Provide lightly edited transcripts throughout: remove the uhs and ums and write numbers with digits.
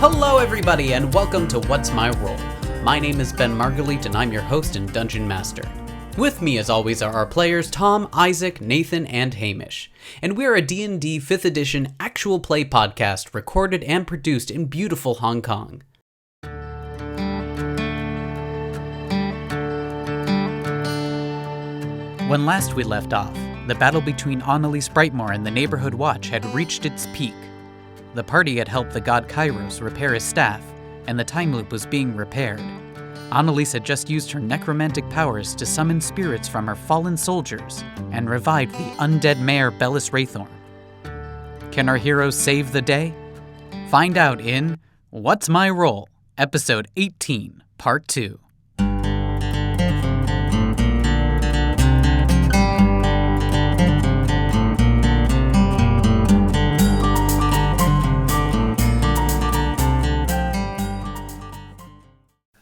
Hello everybody and welcome to What's My Role? My name is Ben Marguliet and I'm your host and Dungeon Master. With me as always are our players Tom, Isaac, Nathan, and Hamish. And we're a D&D 5th edition actual play podcast recorded and produced in beautiful Hong Kong. When last we left off, the battle between Annalise Brightmore and the Neighborhood Watch had reached its peak. The party had helped the god Kairos repair his staff, and the time loop was being repaired. Annalise had just used her necromantic powers to summon spirits from her fallen soldiers and revived the undead mare Bellis Wraithorn. Can our heroes save the day? Find out in What's My Role? Episode 18, Part 2.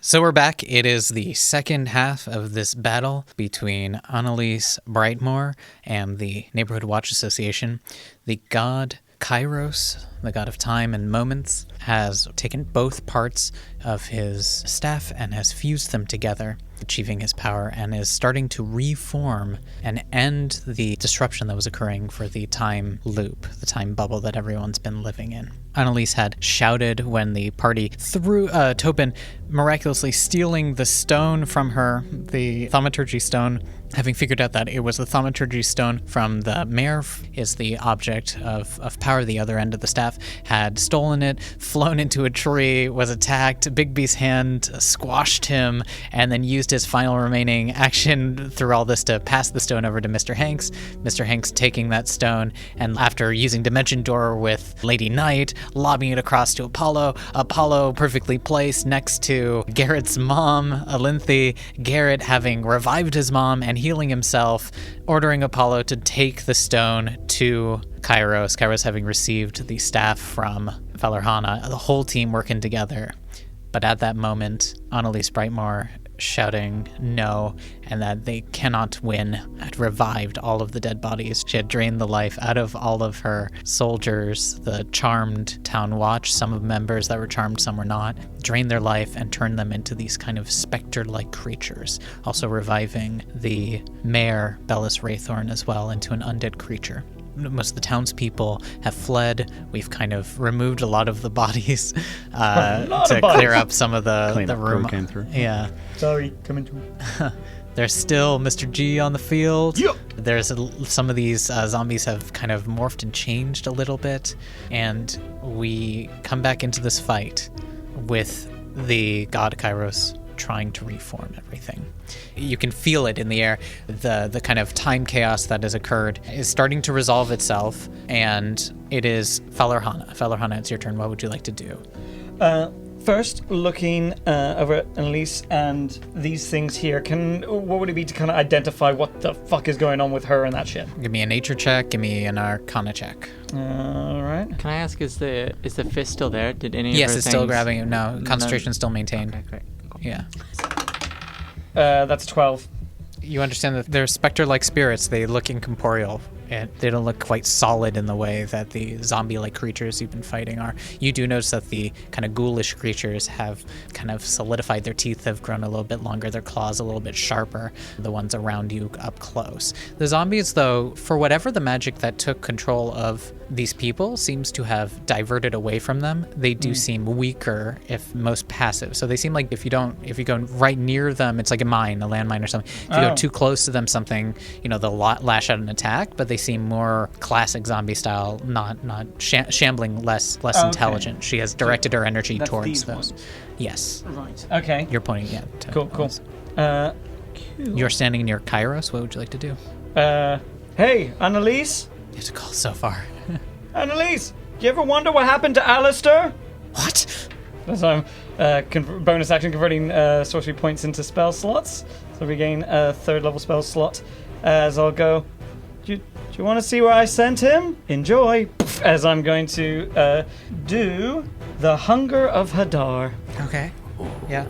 So we're back. It is the second half of this battle between Annalise Brightmore and the Neighborhood Watch Association. The god Kairos, the god of time and moments, has taken both parts of his staff and has fused them together, achieving his power, and is starting to reform and end the disruption that was occurring for the time loop, the time bubble that everyone's been living in. Annalise had shouted when the party threw Topin miraculously stealing the stone from her, the thaumaturgy stone, having figured out that it was the thaumaturgy stone from the mare is the object of power. The other end of the staff had stolen it, flown into a tree, was attacked. Bigby's hand squashed him, and then used his final remaining action through all this to pass the stone over to Mr. Hanks. Mr. Hanks taking that stone, and after using Dimension Door with Lady Knight, lobbing it across to Apollo. Apollo perfectly placed next to Garrett's mom, Alinthi. Garrett having revived his mom and healing himself, ordering Apollo to take the stone to Kairos. Kairos having received the staff from Valarhana. The whole team working together. But at that moment, Annalise Brightmore shouting no, and that they cannot win, had revived all of the dead bodies. She had drained the life out of all of her soldiers, the charmed town watch, some of members that were charmed, some were not, drained their life and turned them into these kind of specter-like creatures, also reviving the mare Bellis Wraithorn as well into an undead creature. Most of the townspeople have fled. We've kind of removed a lot of the bodies to clear up some of the room. Came through. Yeah. Sorry, coming through. There's still Mr. G on the field. Yep. There's some of these zombies have kind of morphed and changed a little bit, and we come back into this fight with the god Kairos trying to reform everything. You can feel it in the air. The kind of time chaos that has occurred is starting to resolve itself, and it is Valarhana. Valarhana, it's your turn. What would you like to do? First, looking over at Annalise and these things here, what would it be to kind of identify what the fuck is going on with her and that shit? Give me a nature check. Give me an arcana check. All right. Can I ask, is the fist still there? Did any Yes, of her it's things... still grabbing you. No, concentration's still maintained. Okay, great. Cool. Yeah. That's 12. You understand that they're specter-like spirits. They look incorporeal, and they don't look quite solid in the way that the zombie-like creatures you've been fighting are. You do notice that the kind of ghoulish creatures have kind of solidified. Their teeth have grown a little bit longer, their claws a little bit sharper, the ones around you up close. The zombies, though, for whatever the magic that took control of these people seems to have diverted away from them, they do seem weaker, if most passive. So they seem like if you go right near them, it's like a landmine or something. If you go too close to them, something, they'll lash out an attack, but they seem more classic zombie style, not shambling, less intelligent. She has directed her energy towards those. Ones. Yes. Right. Okay. You're pointing, Cool. Cool. You're standing near Kairos. What would you like to do? Hey, Annalise? You have to call so far. Annalise, do you ever wonder what happened to Alistair? What? So I'm bonus action converting sorcery points into spell slots. So we gain a third level spell slot. As I'll go, do you want to see where I sent him? Enjoy. As I'm going to do the Hunger of Hadar. Okay. Yeah.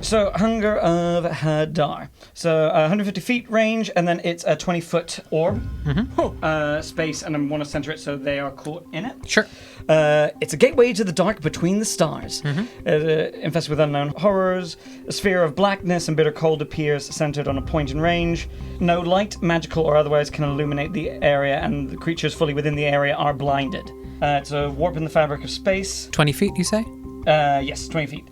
So, Hunger of Hadar. So, 150 feet range, and then it's a 20-foot orb space, and I want to center it so they are caught in it. Sure. It's a gateway to the dark between the stars. Infested with unknown horrors, a sphere of blackness and bitter cold appears centered on a point in range. No light, magical or otherwise, can illuminate the area, and the creatures fully within the area are blinded. It's a warp in the fabric of space. 20 feet, you say? Yes, 20 feet.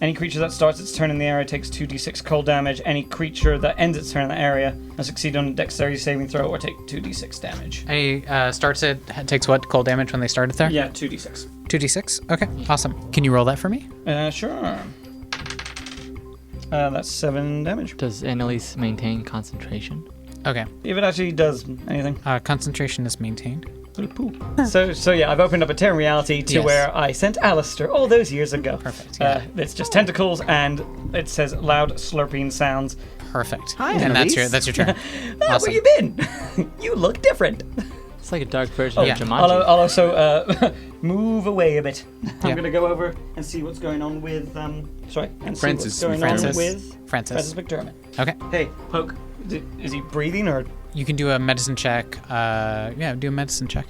Any creature that starts its turn in the area takes 2d6 cold damage. Any creature that ends its turn in the area must succeed on a dexterity saving throw or take 2d6 damage. Any starts it, takes what cold damage when they start it there? Yeah, 2d6. 2d6? Okay, awesome. Can you roll that for me? Sure. That's 7 damage. Does Annalise maintain concentration? Okay. If it actually does anything. Concentration is maintained. So yeah, I've opened up a Terran reality to Yes. where I sent Alistair all those years ago. Perfect, yeah. It's just tentacles, and it says loud slurping sounds. Perfect. Hi, and Annalise. that's your turn. Ah, Awesome. where you been? You look different. It's like a dark version yeah. of I'll Jumanji. also move away a bit. I'm Yeah. gonna go over and see what's going on with see Francis what's going Francis. on with Francis. McDermott. Okay. Hey, Poke. Is he breathing or? You can do a medicine check. Yeah, do a medicine check.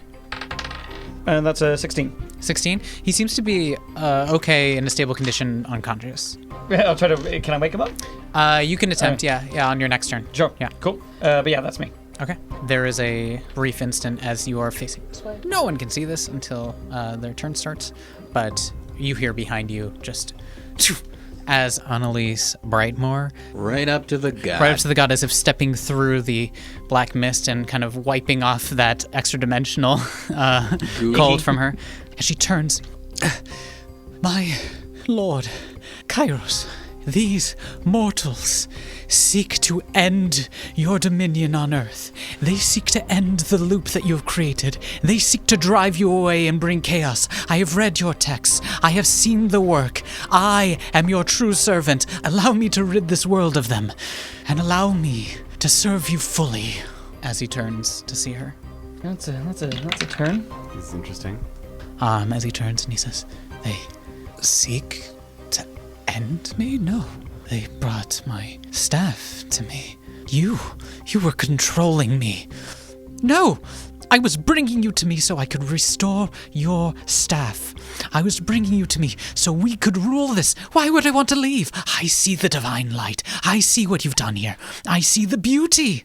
And that's a 16. 16. He seems to be okay in a stable condition, unconscious. I'll try to. Can I wake him up? You can attempt, yeah, on your next turn. Sure. Yeah. Cool. But yeah, that's me. Okay. There is a brief instant as you are facing this way. No one can see this until their turn starts, but you hear behind you just as Annalise Brightmore Right up to the god. right up to the god, as if stepping through the black mist and kind of wiping off that extra dimensional cold from her. As she turns, my lord, Kairos, these mortals seek to end your dominion on Earth. They seek to end the loop that you have created. They seek to drive you away and bring chaos. I have read your texts. I have seen the work. I am your true servant. Allow me to rid this world of them, and allow me to serve you fully. As he turns to see her. That's a turn. This is interesting. As he turns and he says, they seek to end me? No. They brought my staff to me. You were controlling me. No! I was bringing you to me so I could restore your staff. I was bringing you to me so we could rule this. Why would I want to leave? I see the divine light. I see what you've done here. I see the beauty.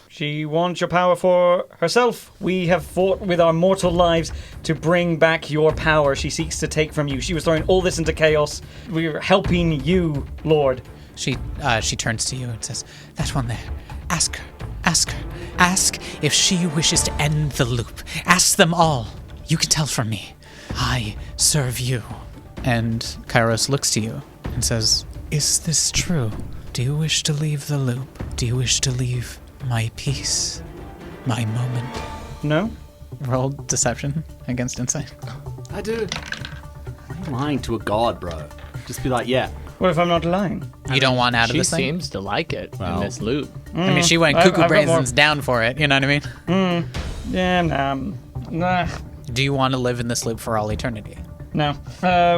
She wants your power for herself. We have fought with our mortal lives to bring back your power she seeks to take from you. She was throwing all this into chaos. We're helping you, Lord. She turns to you and says, that one there. Ask her. Ask her. Ask if she wishes to end the loop. Ask them all. You can tell from me. I serve you. And Kairos looks to you and says, is this true? Do you wish to leave the loop? Do you wish to leave my peace? My moment? No? Roll deception against insight. I do. I'm lying to a god, bro. Just be like, yeah. What if I'm not lying? You don't want out of She this thing? seems to like it Well. in this loop. I mean, she went I've cuckoo got more. brains down for it, you know what I mean? Yeah, nah. Do you want to live in this loop for all eternity? No.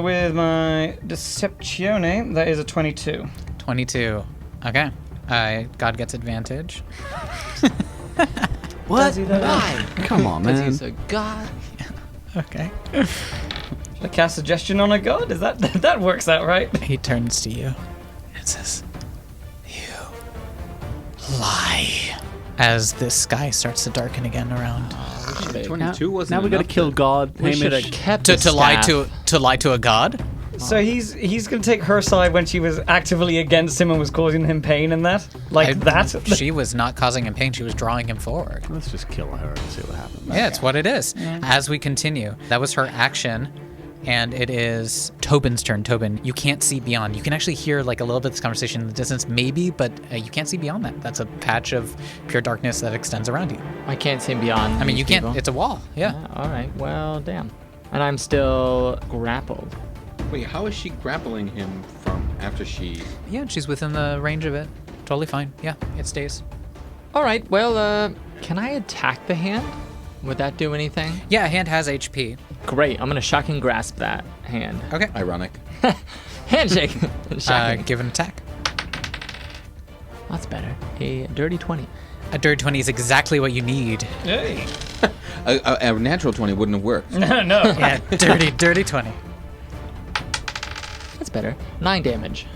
With my Deceptione, that is a 22. 22. Okay. God gets advantage. What? Does he though? Why? Come on, Because man. he's a god. Okay. Should I cast suggestion on a god? Is that works out right? He turns to you and says, you lie. As the sky starts to darken again around. 22 wasn't Now we gotta enough kill God. We should have Hamish. kept To the lie staff. to lie to a god? So he's gonna take her side when she was actively against him and was causing him pain and that? That? She was not causing him pain, she was drawing him forward. Let's just kill her and see what happens. Yeah, it's what it is. As we continue, that was her action, and it is Tobin's turn. Tobin, you can't see beyond. You can actually hear like a little bit of this conversation in the distance, maybe, but you can't see beyond that. That's a patch of pure darkness that extends around you. I can't see beyond. I mean, these you can't. people. It's a wall. Yeah. All right. Well, damn. And I'm still grappled. Wait, how is she grappling him from after she... Yeah, she's within the range of it. Totally fine. Yeah, it stays. All right. Well, can I attack the hand? Would that do anything? Yeah, a hand has HP. Great. I'm gonna shocking grasp that hand. Okay. Ironic. Handshake. Shocking. Give an attack. That's better. A dirty 20. A dirty 20 is exactly what you need. Hey. A natural 20 wouldn't have worked. No. Yeah, dirty 20. That's better. 9 damage.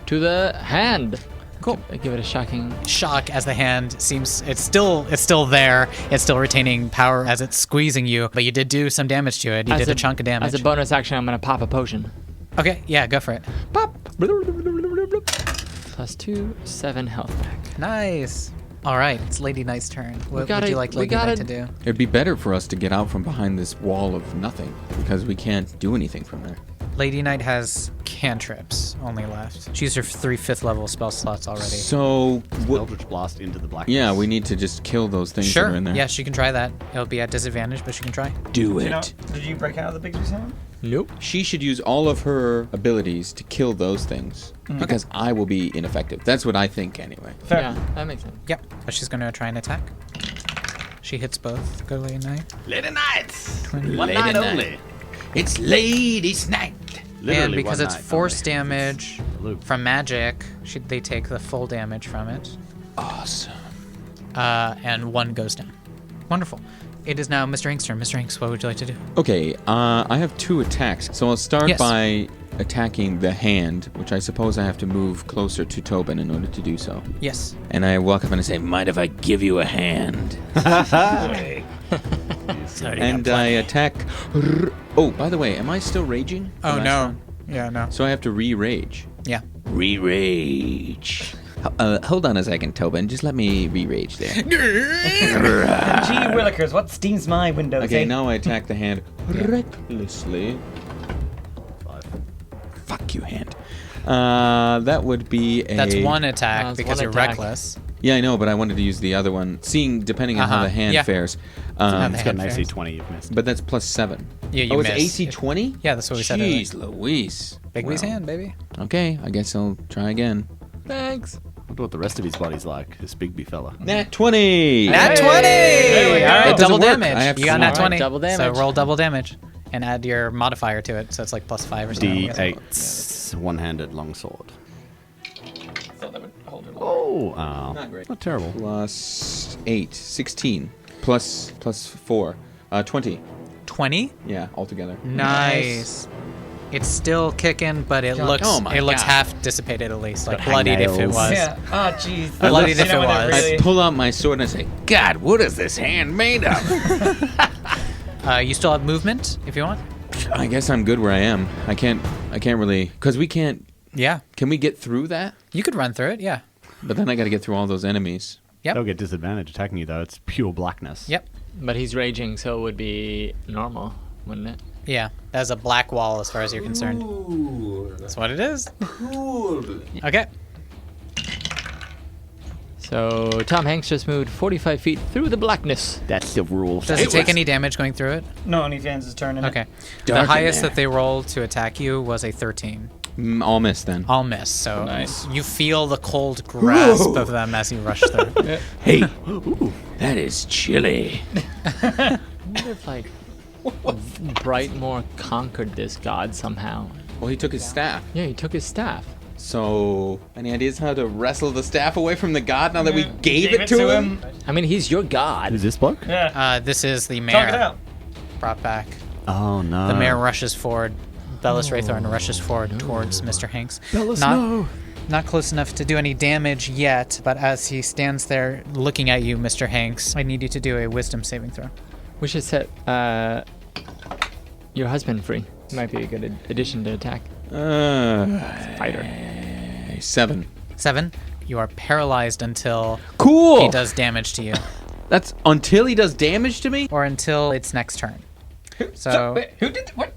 To the hand. Cool. Give it a shocking. Shock as the hand seems it's still there. It's still retaining power as it's squeezing you, but you did do some damage to it. You did a chunk of damage. As a bonus action, I'm going to pop a potion. Okay, yeah, go for it. Pop. +2, 7 health back. Nice. All right, it's Lady Knight's turn. What would you like Lady Knight to do? It'd be better for us to get out from behind this wall of nothing because we can't do anything from there. Lady Knight has cantrips only left. She's her 3 5th level spell slots already. So, Eldritch Blast into the blackness. yeah, we need to just kill those things that are in there. Yeah, she can try that. It'll be at disadvantage, but she can try. Do it. You know, did you break out of the Bigby's hand? Nope. She should use all of her abilities to kill those things because I will be ineffective. That's what I think anyway. Fair. Yeah, that makes sense. Yep, but she's going to try and attack. She hits both. Go Lady Knight. Lady Night. 20. One Lady night Night. only. It's Lady's night. Literally And because one it's night force only. damage Loop. from magic, they take the full damage from it. Awesome. And 1 goes down. Wonderful. It is now Mr. Hink's turn. Mr. Hinks, what would you like to do? Okay, I have 2 attacks. So I'll start Yes. by attacking the hand, which I suppose I have to move closer to Tobin in order to do so. Yes. And I walk up and I say, mind if I give you a hand? And I attack... Oh, by the way, am I still raging? Oh, Last no. one? Yeah, no. So I have to re-rage. Yeah. Re-rage. Hold on a second, Tobin. Just let me re-rage there. Gee willikers, what steams my windows? Okay, eh? now I attack the hand recklessly. 5. Fuck you, hand. That would be a... That's 1 attack That's because one you're attack. reckless. Yeah, I know, but I wanted to use the other one. Seeing, depending on how the hand Yeah. fares. How the It's got an hand AC fares. 20 you've missed. But that's +7. Yeah, you oh, it's missed. AC 20? Yeah, that's what we said. Jeez Louise. Bigby's Well, hand, baby. Okay, I guess I'll try again. Thanks. I wonder what the rest of his body's like, this Bigby fella. Nat 20! Nat 20! There we go. All right, That doesn't double work. damage. I have You got to- nat All right, 20. double damage. So roll double damage and add your modifier to it. So it's like +5 or something. D8. One-handed longsword. Thought that would hold her long. Oh, Not great. Not terrible. Plus 8, 16. Plus 4, 20. 20? Yeah, altogether. Nice. It's still kicking, but it looks Oh my looks God. half dissipated at least, like Got bloodied if it hangnails. was. Yeah. Oh, jeez. Bloodied if it when was. really- I pull out my sword and I say, God, what is this hand made of? You still have movement if you want. I guess I'm good where I am. I can't really, because we can't, Yeah, can we get through that? you could run through it. Yeah. But then I got to get through all those enemies. Yep. They'll get disadvantage attacking you, though. It's pure blackness. Yep. But he's raging, so it would be normal, wouldn't it? Yeah. That's a black wall as far as you're concerned. That's what it is. Okay. So Tom Hanks just moved 45 feet through the blackness. That's the rule. Does it take any damage going through it? No, only fans his turn. Okay. The Dark in highest there. that they rolled to attack you was a 13. All miss then. All miss. So Nice. you feel the cold grasp of them as you rush through. Hey, that is chilly. I wonder if, like, Brightmore conquered this god somehow. Well, he took his staff. Yeah, he took his staff. So, any ideas how to wrestle the staff away from the god now that we gave it to him? I mean, he's your god. Who's this bloke? Yeah. This is the Talk it mayor out. brought back. Oh, no. The mayor rushes forward. Bellis Raythorn rushes forward towards Mr. Hanks. Bellis, not, no. not close enough to do any damage yet, but as he stands there looking at you, Mr. Hanks, I need you to do a wisdom saving throw. We should set your husband free. Might be a good addition to attack. Fighter. 7. 7. You are paralyzed until Cool. he does damage to you, That's until he does damage to me. or until its next turn. So Wait, who did what?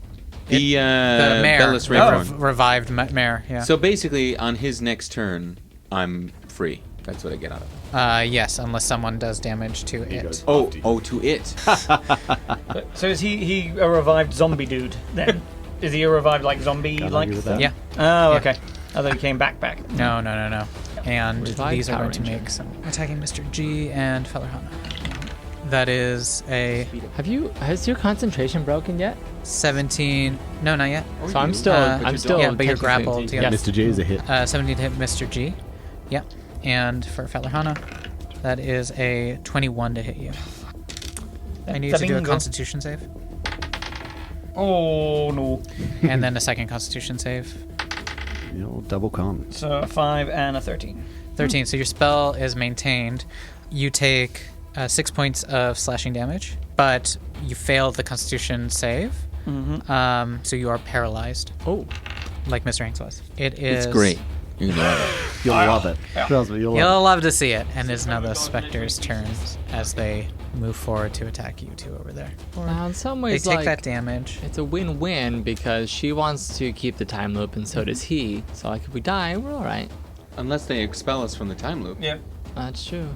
The the mayor, Bellis Raythorn. revived mayor. Yeah. So basically, on his next turn, I'm free. That's what I get out of it. Yes, unless someone does damage to it. goes- To it. So is he a revived zombie dude then? Is he a revived like zombie Can't like? argue with that. Yeah. Oh, okay. I thought he came back. No. And Revived these are Power going to Ranger. make some attacking Mr. G and Fellerhana. That is a Has your concentration broken yet? 17. No, not yet. So I'm still. Yeah, but you're technically- grappled. to Yes. Mr. G is a hit. 17 to hit Mr. G. Yep. And for Falahana, that is a 21 to hit you. I need you to do a Constitution save, Oh, no. and then a second Constitution save. You'll double con. So a 5 and a 13. 13. So your spell is maintained. You take 6 points of slashing damage, but you failed the Constitution save. So you are paralyzed, Oh. like Mr. Hanks was. It is. It's great. You're gonna love it. You'll love it. Trust me, you'll love You'll love to see it. And it's now the Spectre's turns as they move forward to attack you two over there. Now, in some They ways, take like, that damage. it's a win-win because she wants to keep the time loop, and so does he. So, like, if we die, we're all right. Unless they expel us from the time loop. Yeah. That's true.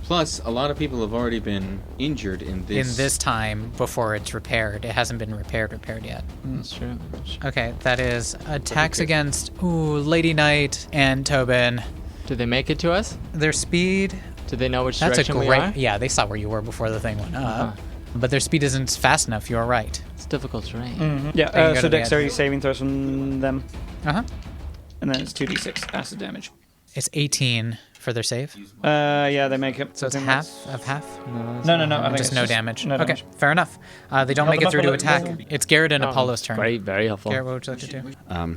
Plus, a lot of people have already been injured in this. In this time before it's repaired. It hasn't been repaired yet. That's true. Okay, that is attacks against Lady Knight and Tobin. Do they make it to us? Their speed, Do they know which that's a direction we are? great. Yeah, they saw where you were before the thing went up. But their speed isn't fast enough, you're right. It's difficult terrain. Yeah, Then you go so to the dexterity edge. saving throws from them. Uh-huh. And then it's 2d6 acid damage. It's 18 for their save. Yeah, they make it. So it's I think half of half? No, I think Just it's no damage. No okay, damage. fair enough. They don't Help make them it through up to a attack. little. It's Garrett and Apollo's turn. Very, very helpful. Garrett, what would you like to do?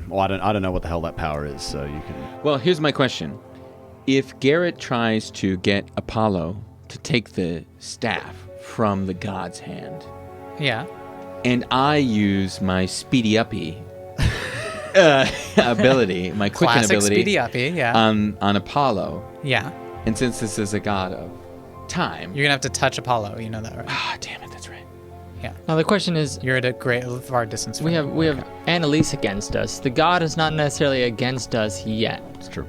Well, I don't know what the hell that power is, so you can. Well, here's my question. If Garrett tries to get Apollo to take the staff from the god's hand, Yeah. and I use my speedy uppy ability, my quicken Classic ability, speedy uppy, yeah. on Apollo, Yeah. and since this is a god of time, You're going to have to touch Apollo, you know that, right? ah, damn it, that's right. Now the question is, You're at a great far distance from we him. have Annalise against us. The god is not necessarily against us yet. It's true.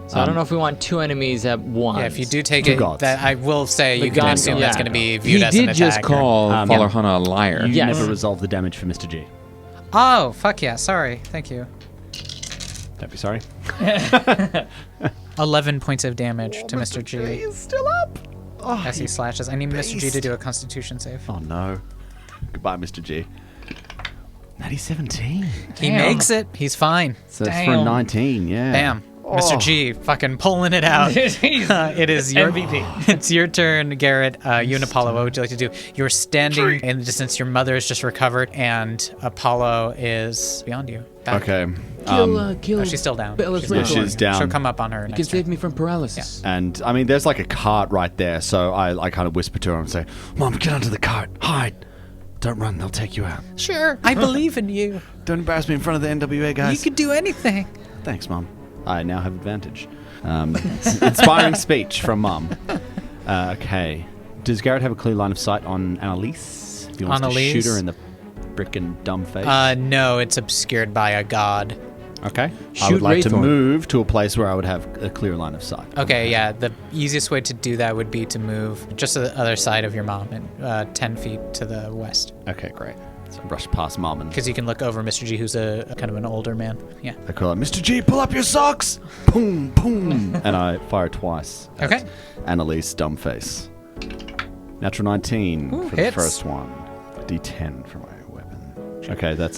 So I don't know if we want two enemies at once. Yeah, if you do take Two it, gods. that I will say The you can gods, assume that's yeah. going to be viewed He as an did attack. just call Falahana a liar. You Yes. never resolve the damage for Mr. G. Oh, fuck yeah. Sorry. Thank you. Don't be sorry. 11 points of damage to Mr. G He's still up. Oh, as he slashes. I need Mr. G to beast. do a Constitution save. Oh no. Goodbye, Mr. G. Natty 17. He makes it. He's fine. So it's for a 19, yeah. Bam. Mr. G fucking pulling it out. It is your MVP. It's your turn, Garrett. You and Apollo, what would you like to do? You're standing in the distance. Your mother has just recovered, and Apollo is beyond you. Back. Okay. kill. Oh, she's still down. Bella's She's right. not. She's down. She'll come up on her You next can turn. save me from paralysis. And I mean, there's like a cart right there, so I kind of whisper to her and say, "Mom, get onto the cart. Hide. Don't run. They'll take you out. Sure, I believe in you. Don't embarrass me in front of the NWA guys." You could do anything. Thanks, Mom. I now have advantage. Inspiring speech from Mom. Okay. Does Garrett have a clear line of sight on Annalise? If he wants Annalise? to shoot her in the frickin' dumb face. No, it's obscured by a god. Okay. I Shoot would like to Wraithorn. move to a place where I would have a clear line of sight. Okay, yeah, the easiest way to do that would be to move just to the other side of your mom and 10 feet to the west. Okay, great. So I brush past Mom and Because you can look over Mr. G, who's a kind of an older man. Yeah. I call out, "Mr. G, pull up your socks!" Boom, boom. And I fire twice. at Okay. Annalise, dumb face. Natural 19 Ooh, for hits. the first one. D10 for my weapon. Okay, that's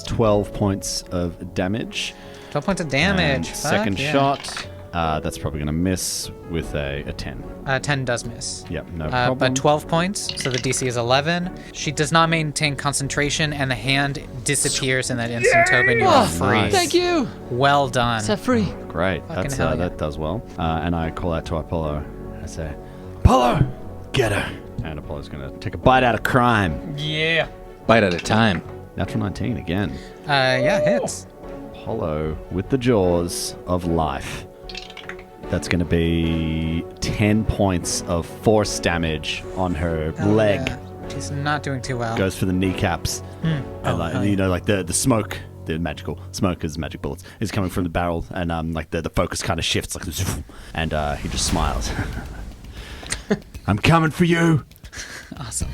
12 points of damage. 12 points of damage. And Fuck second yeah. shot, that's probably going to miss with a 10. 10 does miss. Yep, no problem. But 12 points, so the DC is 11. She does not maintain concentration, and the hand disappears in that instant. Tobin, you are free. Nice. Thank you. Well done. Set free. Great, Fucking hell yeah. that does well. And I call out to Apollo. I say, "Apollo, get her!" And Apollo's going to take a bite out of crime. Yeah. Bite at a time. Natural 19 again. Yeah, hits. Apollo with the jaws of life. That's going to be 10 points of force damage on her Oh, leg. yeah. She's not doing too well. Goes for the kneecaps. And like, oh, you know, like the smoke, the magical smoke is magic bullets, is coming from the barrel, and like the focus kind of shifts, like, and he just smiles. "I'm coming for you." Awesome.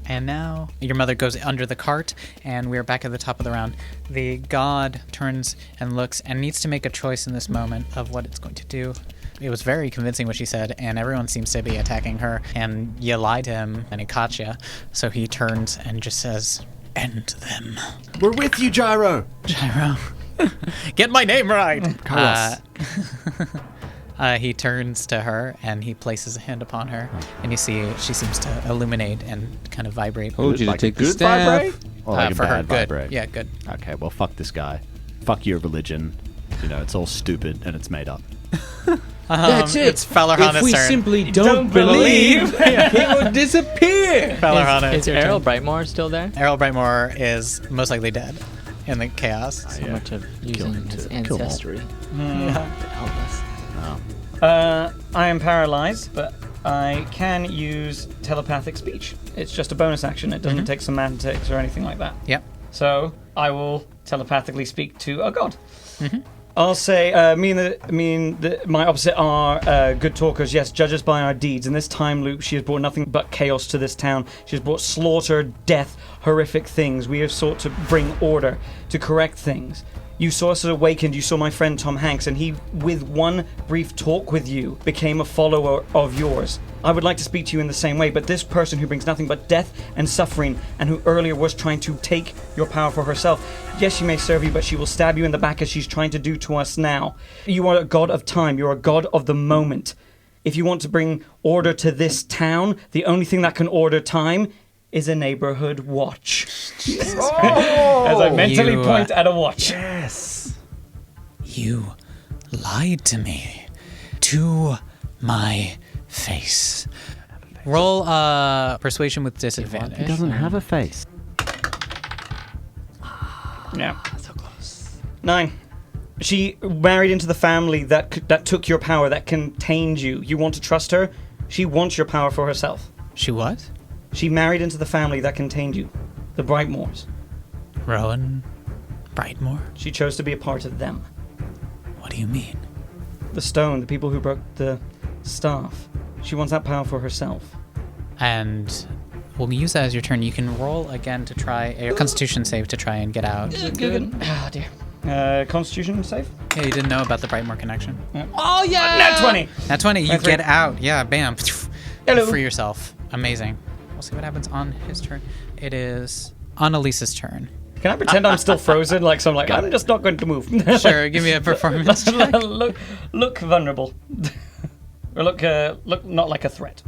And now your mother goes under the cart, and we're back at the top of the round. The god turns and looks and needs to make a choice in this moment of what it's going to do. It was very convincing what she said, and everyone seems to be attacking her, and you lied to him, and he caught you. So he turns and just says, "End them." We're with you, Gyro. Gyro. Get my name right! Carlos. He turns to her, and he places a hand upon her, and you see she seems to illuminate and kind of vibrate. Told you to Like take a the good staff. vibrate? Or like a for her, bad good. vibrate? Yeah, good. Okay, well, fuck this guy. Fuck your religion. You know, it's all stupid and it's made up. That's it. It's Fellerhana's If we turn. simply don't believe, he will disappear. Fellerhana, Is it's your Errol turn. Brightmore still there? Errol Brightmore is most likely dead in the chaos. So much of using him his too. Kill him all. ancestry to help us. I am paralyzed, but I can use telepathic speech. It's just a bonus action. It doesn't take semantics or anything like that. Yep. So I will telepathically speak to a god. I'll say, my opposite are good talkers. Yes, judge us by our deeds. In this time loop, she has brought nothing but chaos to this town. She has brought slaughter, death, horrific things. We have sought to bring order, to correct things. You saw us awakened. You saw my friend Tom Hanks, and he, with one brief talk with you, became a follower of yours. I would like to speak to you in the same way, but this person who brings nothing but death and suffering, and who earlier was trying to take your power for herself, yes, she may serve you, but she will stab you in the back as she's trying to do to us now. You are a god of time. You're a god of the moment. If you want to bring order to this town, the only thing that can order time is a neighborhood watch. As I mentally You, point at a watch. You lied to me. To my face. Roll persuasion with disadvantage. He doesn't have a face. Yeah. So close. 9. She married into the family that took your power, that contained you. You want to trust her? She wants your power for herself. She what? She married into the family that contained you, the Brightmores. Rowan Brightmore? She chose to be a part of them. What do you mean? The stone, the people who broke the staff. She wants that power for herself. And we'll use that as your turn. You can roll again to try a Constitution save to try and get out. Good. Oh, dear. Constitution save? Yeah, you didn't know about the Brightmore connection. Oh, yeah! Nat 20! Nat 20, you 23. get out. Yeah, bam. Hello. Free yourself. Amazing. We'll see what happens on his turn. It is Annalise's turn. Can I pretend I'm still frozen? I'm just not going to move. Sure, give me a performance check. look vulnerable. Or look not like a threat.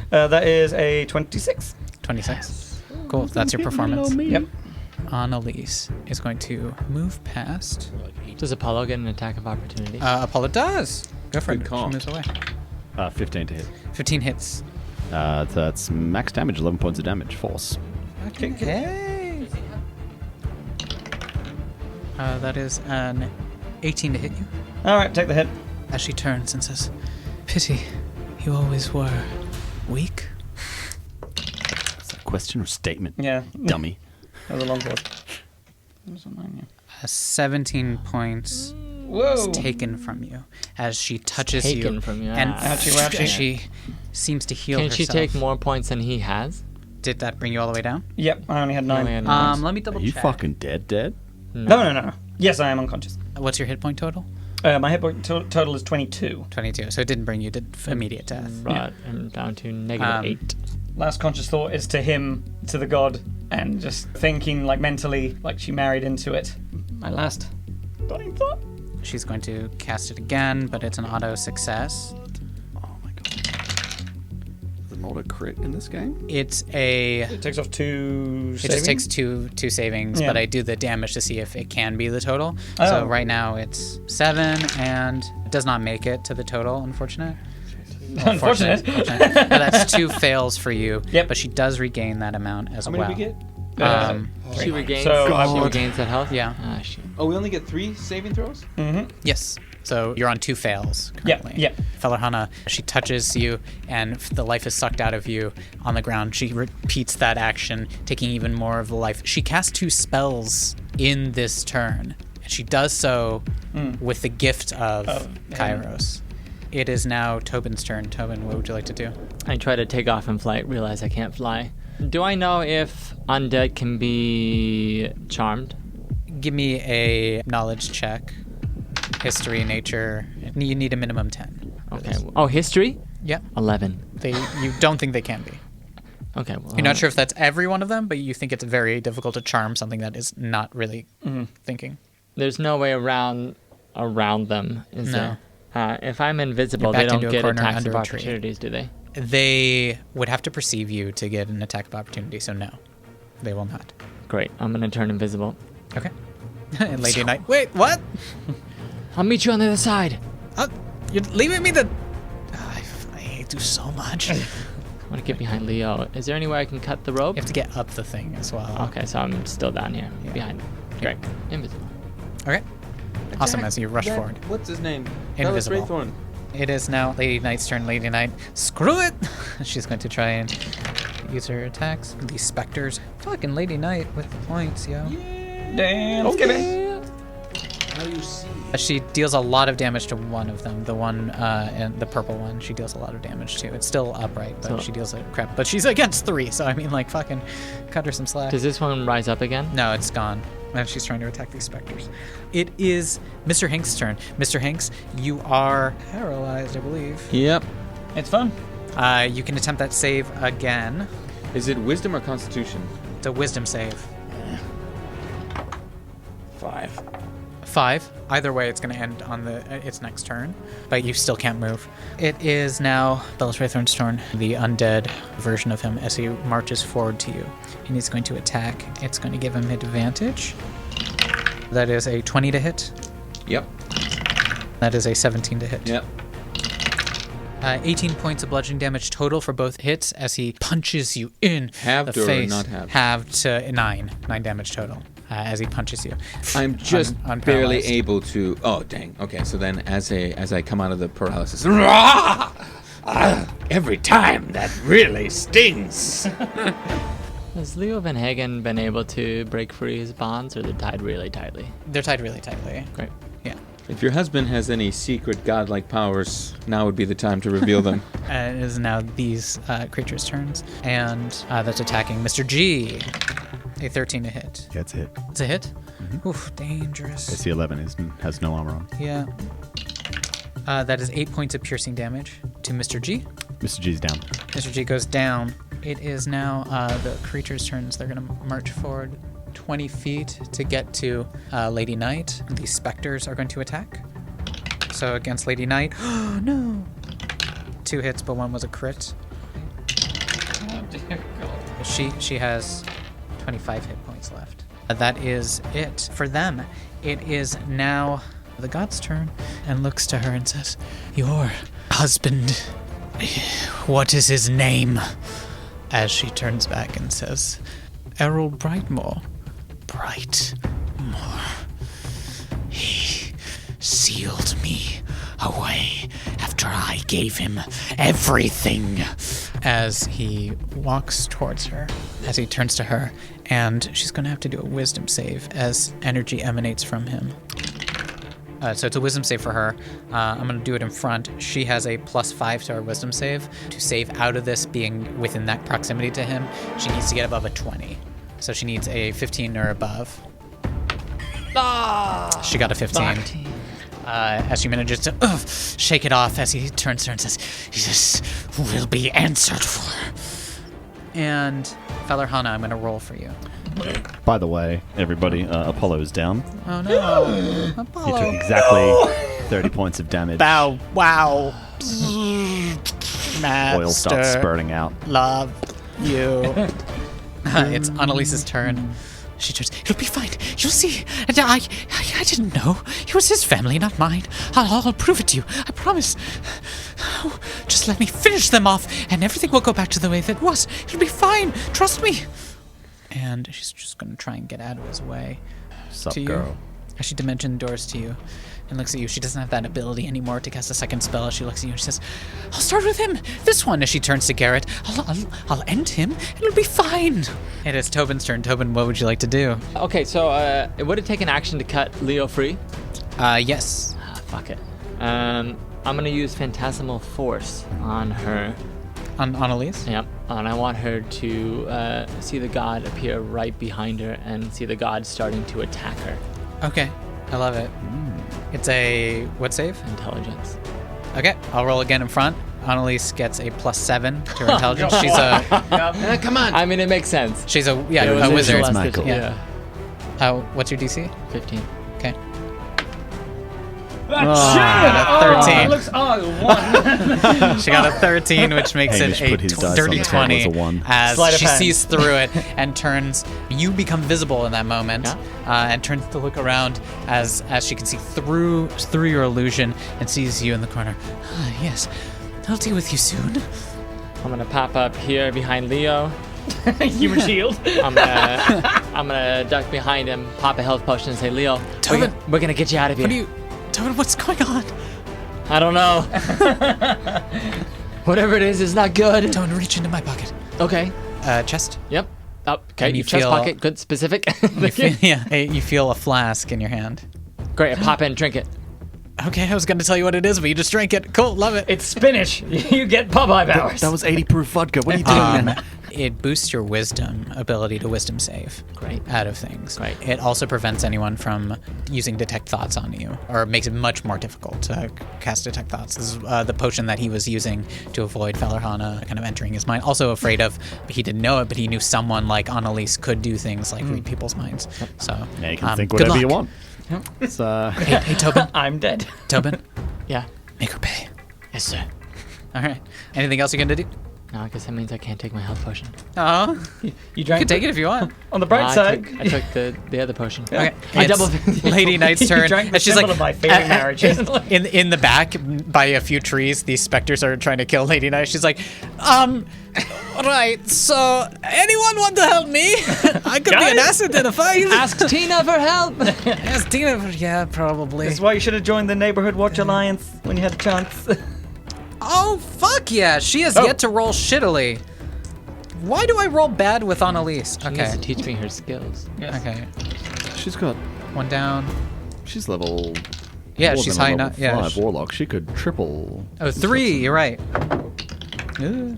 That is a 26. 26. Cool, that's your performance. Yep. Annalise is going to move past. Does Apollo get an attack of opportunity? Apollo does. Go for Good it. call. She moves away. 15 to hit. 15 hits. That's max damage, 11 points of damage, force. Okay. That is an 18 to hit you. All right, take the hit. As she turns and says, "Pity, you always were weak." Is that a question or statement? Yeah. Dummy. That was a long pause. That was a 9, yeah. 17 points Whoa. taken from you as she touches Taken you. from you. And Ouchie, ouchie. she seems to heal Can herself. she take more points than he has? Did that bring you all the way down? Yep, I only had 9. Only had 9. Let me Are double you check. fucking dead? No. Yes, I am unconscious. What's your hit point total? My hit point total is 22. 22. So it didn't bring you to immediate death. Brought him down to negative 8. Last conscious thought is to him, to the god, and just thinking mentally, she married into it. My last dying thought. She's going to cast it again, but it's an auto success. Oh my god. Is an auto crit in this game? It's a... It takes off 2 It just takes two savings, Yeah. but I do the damage to see if it can be the total. Oh. So right now it's 7 and it does not make it to the total, unfortunate. Unfortunate. But that's 2 fails for you. Yep. But she does regain that amount as How well. many do we get? She regains. So she regains that health. Yeah. Ah, shit. Oh, we only get 3 saving throws? Yes. So you're on 2 fails Yeah, currently. yeah. Fellerhana, she touches you and the life is sucked out of you on the ground. She repeats that action, taking even more of the life. She casts 2 spells in this turn. And she does so with the gift of Kairos. It is now Tobin's turn. Tobin, what would you like to do? I try to take off in flight, realize I can't fly. Do I know if undead can be charmed? Give me a knowledge check. history, nature. You need a minimum 10. for Okay. this. Oh, history? Yep. 11. You don't think they can be. Okay. Well, You're not sure if that's every one of them, but you think it's very difficult to charm something that is not really thinking. There's no way around them, is No. there? If I'm invisible, You're they backed don't into a get corner attacks under of a tree. opportunities, do they? They would have to perceive you to get an attack of opportunity, so no, they will not. Great. I'm going to turn invisible. Okay. And Lady Knight. Wait, what? I'll meet you on the other side. You're leaving me the. I hate you so much. You I'm going to get behind Leo. Is there any way I can cut the rope? have to get up the thing as well. Okay, so I'm still down here, Yeah. behind. Great. Invisible. Okay. Awesome. As you rush forward. What's his name? Invisible. Wraithorn. It is now Lady Knight's turn. Lady Knight, screw it! She's going to try and use her attacks. These specters. Fucking Lady Knight with points, yo. Damn. Let's get it. She deals a lot of damage to one of them. The one, and the purple one, she deals a lot of damage to. It's still upright, but So- she deals a crap. But she's against 3, so I mean, like, fucking cut her some slack. Does this one rise up again? No, it's gone. And she's trying to attack these specters. It is Mr. Hanks' turn. Mr. Hanks, you are paralyzed, I believe. Yep. It's fun. You can attempt that save again. Is it wisdom or constitution? It's a wisdom save. 5. 5. Either way, it's going to end on its next turn, but you still can't move. It is now Bella's Wraithorn's turn, the undead version of him, as he marches forward to you. And he's going to attack. It's going to give him advantage. That is a 20 to hit. Yep. That is a 17 to hit. Yep. 18 points of bludgeoning damage total for both hits as he punches you in Halved the or face. not halved? Halved to 9 damage total as he punches you. I'm just barely unparalyzed. able to. Oh dang. Okay, so then as I come out of the paralysis, every time that really stings. Has Leo Van Hagen been able to break free his bonds, or they're tied really tightly? They're tied really tightly. Great. Yeah. If your husband has any secret godlike powers, now would be the time to reveal them. It is now these creatures' turns, and that's attacking Mr. G. A 13 to hit. Yeah, it's a hit. It's a hit? Oof, dangerous. AC 11 has no armor on. Yeah. That is 8 points of piercing damage to Mr. G. Mr. G's down. Mr. G goes down. It is now the creature's turns. They're going to march forward 20 feet to get to Lady Knight. These specters are going to attack. So against Lady Knight. Oh, no. 2 hits, but 1 was a crit. Oh, dear God. She has 25 hit points left. That is it for them. It is now the god's turn, and looks to her and says, "Your husband, what is his name?" As she turns back and says, "Errol Brightmore. Brightmore. He sealed me away after I gave him everything." As he walks towards her, as he turns to her, and she's going to have to do a wisdom save as energy emanates from him. So it's a wisdom save for her. I'm going to do it in front. She has a +5 to her wisdom save. To save out of this being within that proximity to him, she needs to get above a 20. So she needs a 15 or above. She got a 15. As she manages to shake it off as he turns to her and says, "This will be answered for." And Feller Hana, I'm going to roll for you. By the way, everybody, Apollo is down. Oh no. He Apollo. took exactly 30 points of damage. Bow wow. Oil starts Master, spurting out. love you. It's Annalise's turn. She turns. "It'll be fine. You'll see. And I didn't know. It was his family, not mine. I'll prove it to you. I promise. Oh, just let me finish them off, and everything will go back to the way that it was. It'll be fine. Trust me." And she's just gonna try and get out of his way. Sup, To you. girl? As she dimension doors to you and looks at you. She doesn't have that ability anymore to cast a second spell. As she looks at you and she says, "I'll start with him. This one." As she turns to Garrett, I'll end him. It'll be fine." It is Tobin's turn. Tobin, what would you like to do? Okay, so would it take an action to cut Leo free? Yes. Fuck it. I'm gonna use Phantasmal Force on her. On Annalise? Yep. And I want her to see the god appear right behind her and see the god starting to attack her. Okay. I love it. It's a what save? Intelligence. Okay, I'll roll again in front. Annalise gets a +7 to her intelligence. She's a Come on. I mean, it makes sense. she's a It was a wizard. celestial, Yeah. What's your DC? 15. Okay. Oh, 13. it looks 1. She got a 13, which makes Hamish it put a his dice on dirty the table 20 as a 1. as Sleight of she hand. sees through it and turns. You become visible in that moment, and turns to look around as she can see through your illusion and sees you in the corner. Ah, yes, I'll deal with you soon. I'm gonna pop up here behind Leo. Human shield. I'm gonna duck behind him, pop a health potion, and say, Leo, Tobin, we're gonna get you out of here. Tobin, what's going on? I don't know. Whatever it is, it's not good. Tobin, reach into my pocket. Okay. Chest. Yep. Oh, okay. And you Chest feel- pocket. Good. Specific. Yeah, you feel a flask in your hand. Great. I pop in, drink it. Okay, I was going to tell you what it is, but you just drank it. Cool, love it. It's spinach. You get Popeye powers. That was 80 proof vodka. What are you doing, man? It boosts your wisdom ability to wisdom save. Great. Out of things. Great. It also prevents anyone from using detect thoughts on you, or makes it much more difficult to cast detect thoughts. This is the potion that he was using to avoid Fellerhana kind of entering his mind. Also afraid of, he didn't know it, but he knew someone like Annalise could do things like read people's minds. So Yeah, you can think good whatever you luck. want. It's, Hey, Tobin. I'm dead. Tobin, Yeah. make her pay. Yes, sir. All right. Anything else you're going to do? No, I guess that means I can't take my health potion. Oh, You you drank can take it if you want. On the bright I side. took the other potion. Okay. I It's double- Lady Knight's You turn. drank the And she's symbol like, of my failing marriage. in the back by a few trees, these specters are trying to kill Lady Knight. She's like, right, so anyone want to help me? I could be an Guys? asset in a fight. Ask Tina for help. Ask Tina. Yeah, probably. This is why you should have joined the Neighborhood Watch Alliance when you had a chance. Oh, fuck yeah. She has Oh. yet to roll shittily. Why do I roll bad with Annalise? She needs Okay. to teach me her skills. Okay. she's got. One down. She's level. Yeah, more she's than a high level enough. Yeah. 5 warlock. She could triple. Oh, 3. You're right. Ooh.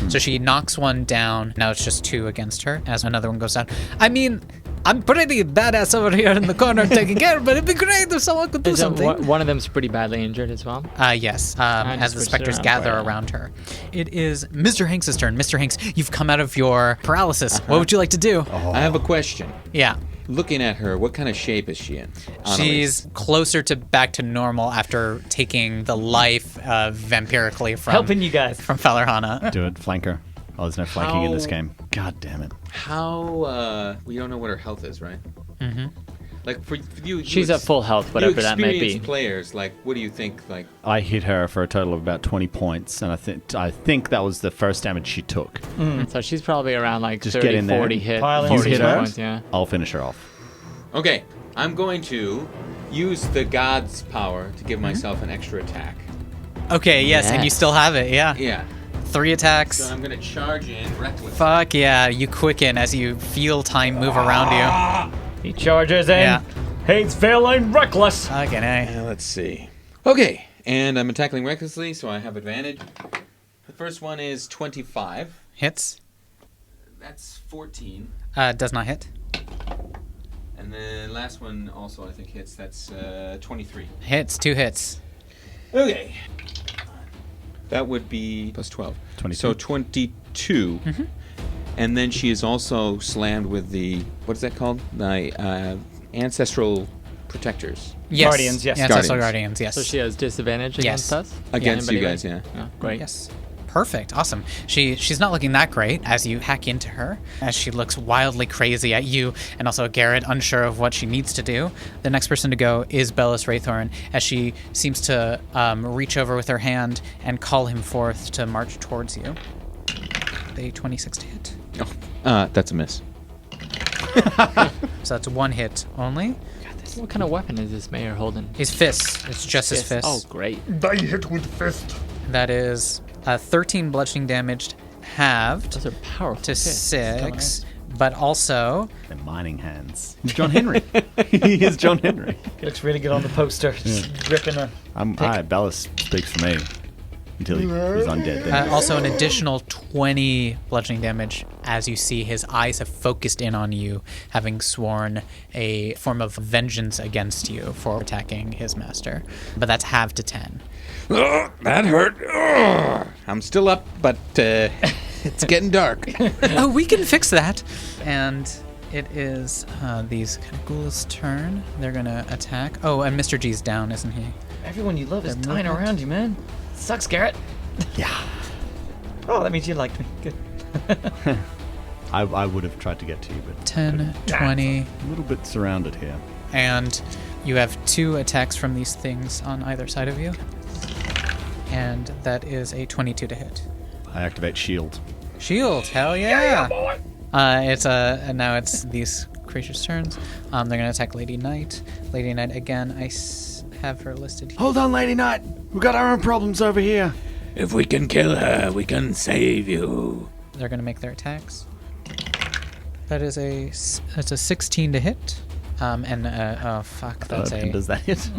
So she knocks one down. Now it's just 2 against her as another one goes down. I mean, I'm pretty badass over here in the corner taking care, but it'd be great if someone could do Is that something. one of them's pretty badly injured as well. Yes, I as just the switched it specters around. gather Right. around her. It is Mr. Hanks' turn. Mr. Hanks, you've come out of your paralysis. What would you like to do? I have a question. Yeah. Looking at her, what kind of shape is she in? Annalise? She's closer to back to normal after taking the life vampirically from Helping you guys. from Fellerhana. Do it. Flanker. Oh, there's no flanking in this How- game. God damn it. How, we don't know what her health is, right? Mm-hmm. Like, for you... She's at full health, whatever that may be. experienced players, like, what do you think, like... I hit her for a total of about 20 points, and I think that was the first damage she took. So she's probably around like Just 30, get in there. 40 hit. Pile in 40 some hit smash. points, yeah. I'll finish her off. Okay, I'm going to use the god's power to give myself an extra attack. Okay, yes, and you Yes. still have it, yeah. Yeah. 3 attacks. So I'm going to charge in reckless. Fuck yeah, you quicken as you feel time move around He charges in. Yeah. Hates feeling reckless. you. Fucking A. Let's see. Okay, and I'm tackling recklessly, so I have advantage. The first one is 25. Hits. That's 14. Does not hit. And the last one also, I think, hits. That's 23. Hits, 2 hits. Okay. That would be plus 12. 22. So 22. And then she is also slammed with the, what is that called? The ancestral protectors. Yes. Guardians, yes. Ancestral Guardians. Guardians, yes. So she has disadvantage against Yes. us? Against you Anybody guys, yeah. Yeah, great. Yes. Perfect. Awesome. She's not looking that great as you hack into her, as she looks wildly crazy at you and also at Garrett, unsure of what she needs to do. The next person to go is Bellis Wraithorn, as she seems to reach over with her hand and call him forth to march towards you. A 26 to hit. Oh, that's a miss. So that's 1 hit only. What kind of weapon is this mayor holding? His fist. It's just his fist. Oh, great. Die hit with fist. That is 13 bludgeoning damage halved Those are powerful to fists. 6, but also The mining hands. He's John Henry. He is John Henry. He looks really good on the poster. Just ripping a. Bellis speaks for me. until he's undead. Then Also, an additional 20 bludgeoning damage as you see his eyes have focused in on you, having sworn a form of vengeance against you for attacking his master. But that's halved to 10. That hurt. I'm still up, but it's getting dark. Oh, we can fix that. And it is these kind of ghouls' turn. They're going to attack. Oh, and Mr. G's down, isn't he? Everyone you love is Their dying movement. around you, man. Sucks, Garrett. yeah, Oh, that means you liked me. Good. I would have tried to get to you, but 10, 20, a little bit surrounded here. and you have 2 attacks from these things on either side of you. And that is a 22 to hit. I activate shield. Shield, hell yeah! It's now it's these creatures' turns. They're gonna attack Lady Knight. Lady Knight again. I have her listed here. Hold on, Lady Knight. We got our own problems over here. If we can kill her, we can save you. They're gonna make their attacks. That is a 16 to hit. Oh fuck, that's And a does that hit?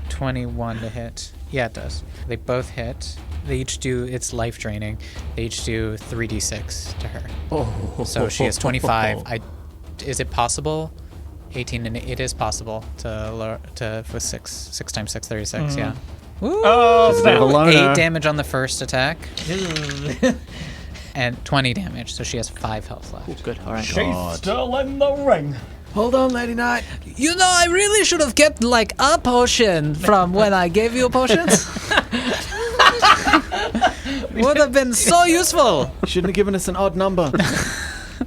21 to hit. Yeah, it does. They both hit. They each do, it's life draining. They each do 3d6 to her. Oh. So she is 25. Is it possible? 18 and it is possible to with 6 times 6, 36. Yeah. Woo! Oh, She's a bit of a loner. 8 damage on the first attack. And 20 damage. So she has 5 health left. Good. All right. She's still in the ring. Hold on, Lady Knight. You know, I really should have kept like a potion from when I gave you potions. Would have been so useful. Shouldn't have given us an odd number.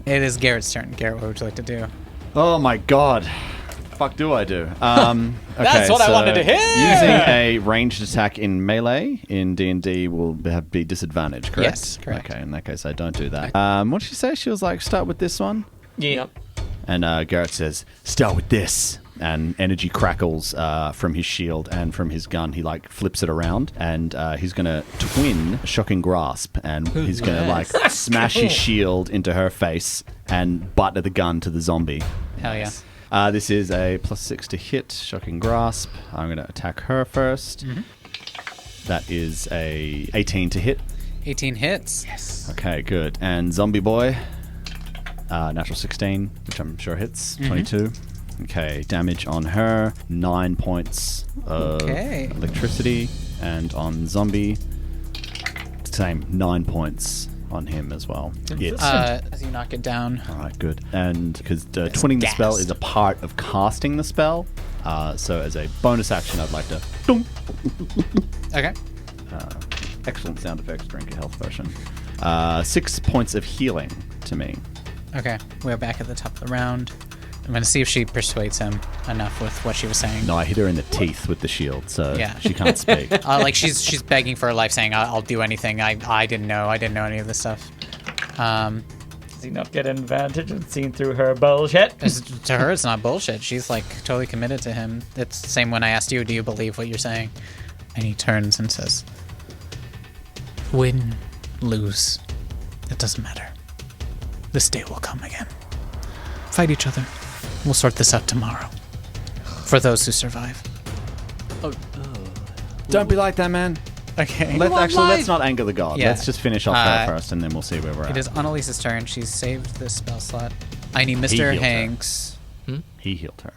It is Garrett's turn. Garrett, what would you like to do? Oh my god. Fuck do I do? Okay, That's what I wanted to hear! Using a ranged attack in melee in D&D will be disadvantaged, correct? Yes, correct. Okay, in that case I don't do that. What did she say? She was like, start with this one? Yeah. And Garrett says, start with this. And energy crackles from his shield and from his gun. He like flips it around and he's going to twin Shocking Grasp. And he's going to like smash his shield into her face and butt at the gun to the zombie. Hell yeah. This is a +6 to hit, Shocking Grasp. I'm going to attack her first. That is a 18 to hit. 18 hits. Yes. Okay, good. And Zombie Boy, natural 16, which I'm sure hits, 22. Okay, damage on her, 9 points of electricity. And on Zombie, same, 9 points on him as well. Yes. As you knock it down. All right, good. And because twinning the spell is a part of casting the spell, so as a bonus action, I'd like to... Okay. Excellent sound effects, drink a health potion. 6 points of healing to me. Okay. We're back at the top of the round. I'm going to see if she persuades him enough with what she was saying. No, I hit her in the teeth with the shield, so Yeah. she can't speak. Like she's begging for her life, saying, "I'll do anything. I didn't know any of this stuff." Does he not get an advantage of seeing through her bullshit? To her, it's not bullshit. She's like totally committed to him. It's the same when I asked you, "Do you believe what you're saying?" And he turns and says, "Win, lose, it doesn't matter. This day will come again. Fight each other. We'll sort this out tomorrow. For those who survive." Don't be like that, man. Okay. Let's not anger the god. Yeah. Let's just finish off her first, and then we'll see where we're It at. is Annalise's turn. She's saved this spell slot. I need healed Mr. her. Hanks. He healed her.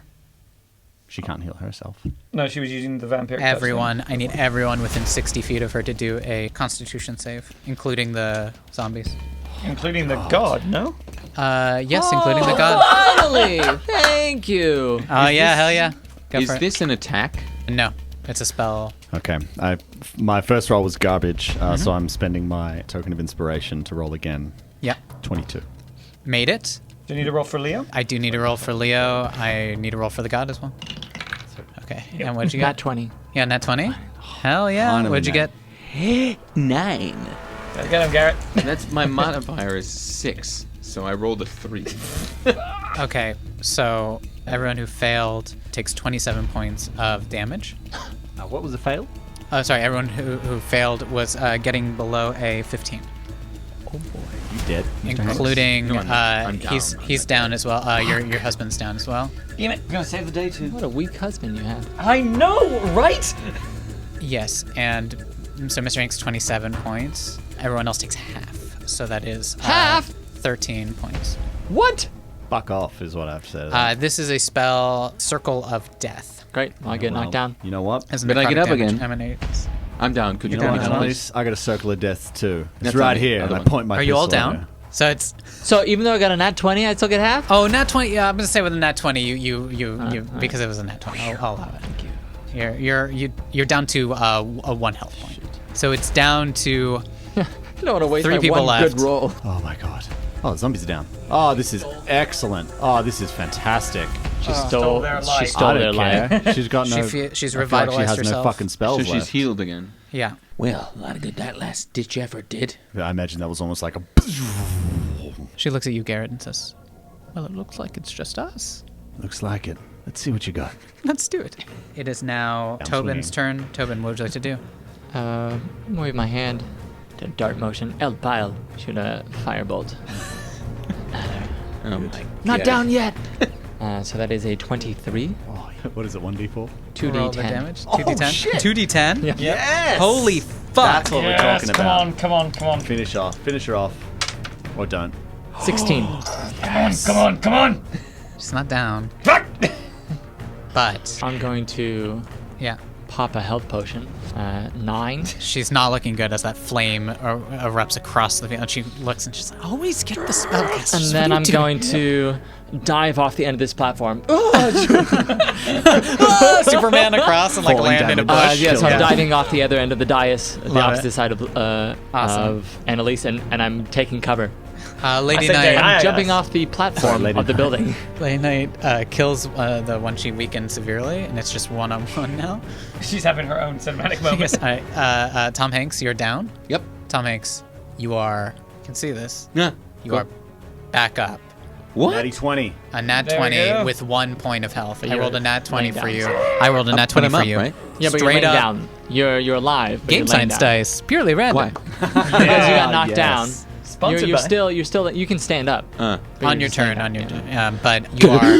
She can't heal herself. No, she was using the vampire. Everyone. I need everyone within 60 feet of her to do a Constitution save, including the zombies. Including the god, no? Yes, including the god. Finally! Thank you. Oh yeah, hell yeah. Go Is for it. this an attack? No, it's a spell. Okay. My first roll was garbage, so I'm spending my token of inspiration to roll again. Yeah, 22. made it. Do you need a roll for Leo? I do need a roll for Leo. I need a roll for the god as well. Okay, and what'd you Got get? 20. Yeah, nat 20. Hell yeah. Finally What'd you nat. get? 9. Gotta get him, Garrett. That's my modifier is 6, so I rolled a 3. Okay, so everyone who failed takes 27 points of damage. What was the fail? Oh, sorry, everyone who failed was getting below a 15, Oh boy. You dead? Mr. Hanks? including No, I'm down. he's down as well. Your husband's down as well. Damn it. I'm gonna save the day too. What a weak husband you had. I know, right? Yes, and So Mr. Ink's 27 points. Everyone else takes half. So that is Half? 13 points. What? Fuck off is what I have to say to that. This is a spell, Circle of Death. Great. I get knocked down. You know what? As But I get necrotic up damage again. Emanates. I'm down. Could you You know tell me what, how much? Annalise? I got a circle of death too. It's That's right on the here, other and I one. point my Are you all pistol at down? her. So it's So even though I got a nat 20, I still get half? oh nat 20. Yeah, I'm gonna say with a nat 20, you because it was a nat 20. I'll allow it. Thank you. You're down to a 1 health point. So it's down to I don't want to waste 3 my people one left. good roll. Oh my god. Oh, the zombies are down. Oh, this is excellent. Oh, this is fantastic. She stole their life. She stole I their don't life. care. She's got no. she's I feel like she revitalized has herself. no fucking spells So she's left. healed again. Yeah. Well, a lot of good that last ditch effort did. I imagine that was almost like a. She looks at you, Garrett, and says, "Well, it looks like it's just us. Looks like it. Let's see what you got. Let's do it." It is now I'm Tobin's turn. Tobin, what would you like to do? Wave my hand. To dart motion. El Pile. Shoot a firebolt. Oh my Not God. down yet. So that is a 23. Oh, what is it? 1d4. 2d10. Roll the damage. Oh, 2d10. shit. 2d10. Yeah. Yes. Holy fuck! That's what we're Yes, talking come about. on, come on, come on. Finish her off, or don't. 16. Come on, come on. She's not down, but I'm going to yeah, pop a health potion. 9. she's not looking good as that flame erupts across the field. And she looks and she's like, "Always get the spellcasters." And then I'm going to dive off the end of this platform. Superman across and like Falling land in a damage. bush. Yes, Kill I'm her. diving off the other end of the dais, the Love opposite it. side of Awesome. of Annalise, and I'm taking cover. Lady said Knight. Diana. I'm jumping off the platform Lady of the building. Lady Knight kills the one she weakened severely, and it's just 1-on-1 now. She's having her own cinematic moment. Yes. All right. Tom Hanks, you're down. Yep. Tom Hanks, you are. You can see this. Yeah. You are back up. What? Natty 20. A nat There we 20 go. with 1 point of health. I you're rolled a nat 20 laying for down. you. I rolled a nat 20 Put him for up, you. right? Yeah, but you're Straight laying up. down. You're alive. But Game you're laying science down. dice, purely random. Why? Because you got knocked yes. down. Sponsored You're by. still. You can stand up. On you're your just turn, laying on your down, turn. But you are.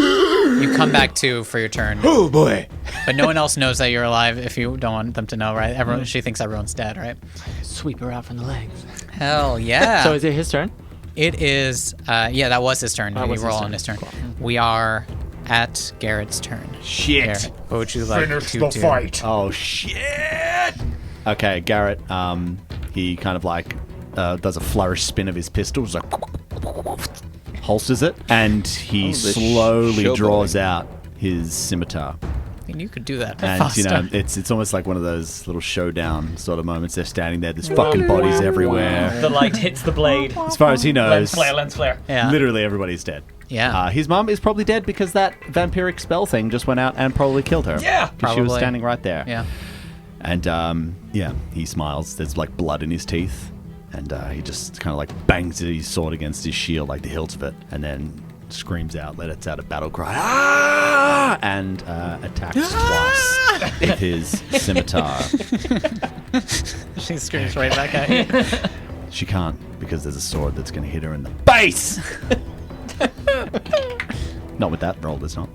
You come back to for your turn. Oh boy. But no one else knows that you're alive if you don't want them to know, right? Everyone, she thinks everyone's dead, right? Sweep her out from the legs. Hell yeah. So is it his turn? It is. Yeah, that was his turn. That You was his roll turn. on his turn. Cool. We are at Garrett's turn. Shit. Garrett, what would you like Finish to the do? fight. Oh shit. Okay, Garrett. He kind of like does a flourish spin of his pistol, just like holsters it, and he Oh, the slowly showboating. draws out his scimitar. I mean, you could do that And faster. you know, it's almost like one of those little showdown sort of moments. They're standing there, there's fucking bodies everywhere. The light hits the blade. As far as he knows, Lens flare. Yeah. literally everybody's dead. Yeah. His mum is probably dead because that vampiric spell thing just went out and probably killed her. Yeah. 'Cause she was Probably. standing right there. Yeah. And yeah, he smiles. There's like blood in his teeth, and he just kind of like bangs his sword against his shield, like the hilt of it, and then screams out, lets out a battle cry, ah! And attacks twice with his scimitar. She screams right back at you. She can't because there's a sword that's going to hit her in the base. Not with that roll, there's not.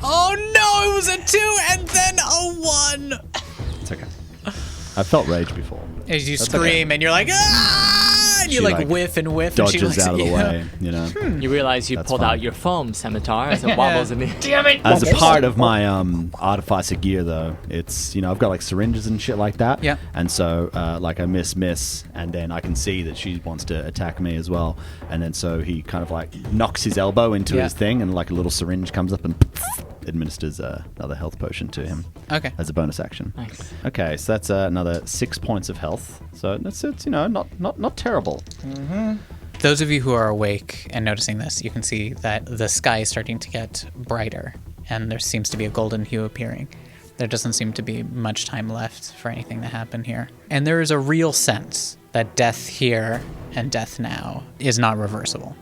Oh no, it was a 2 and then a 1. It's okay. I've felt rage before. As you That's scream and you're like, ah! And you She, like like, whiff and whiff. and she Dodges looks out of at the you. way, you know. You realize you That's pulled fine. out your foam scimitar as it wobbles in the. Damn it. As a part of my artificer gear, though, it's, you know, I've got like syringes and shit like that. Yeah. And so, like, I miss, and then I can see that she wants to attack me as well. And then so he kind of like knocks his elbow into Yeah. his thing, and like a little syringe comes up and administers another health potion to him Okay. as a bonus action. Nice. Okay, so that's another 6 points of health. So it's you know not terrible. Those of you who are awake and noticing this, you can see that the sky is starting to get brighter, and there seems to be a golden hue appearing. There doesn't seem to be much time left for anything to happen here. And there is a real sense that death here and death now is not reversible.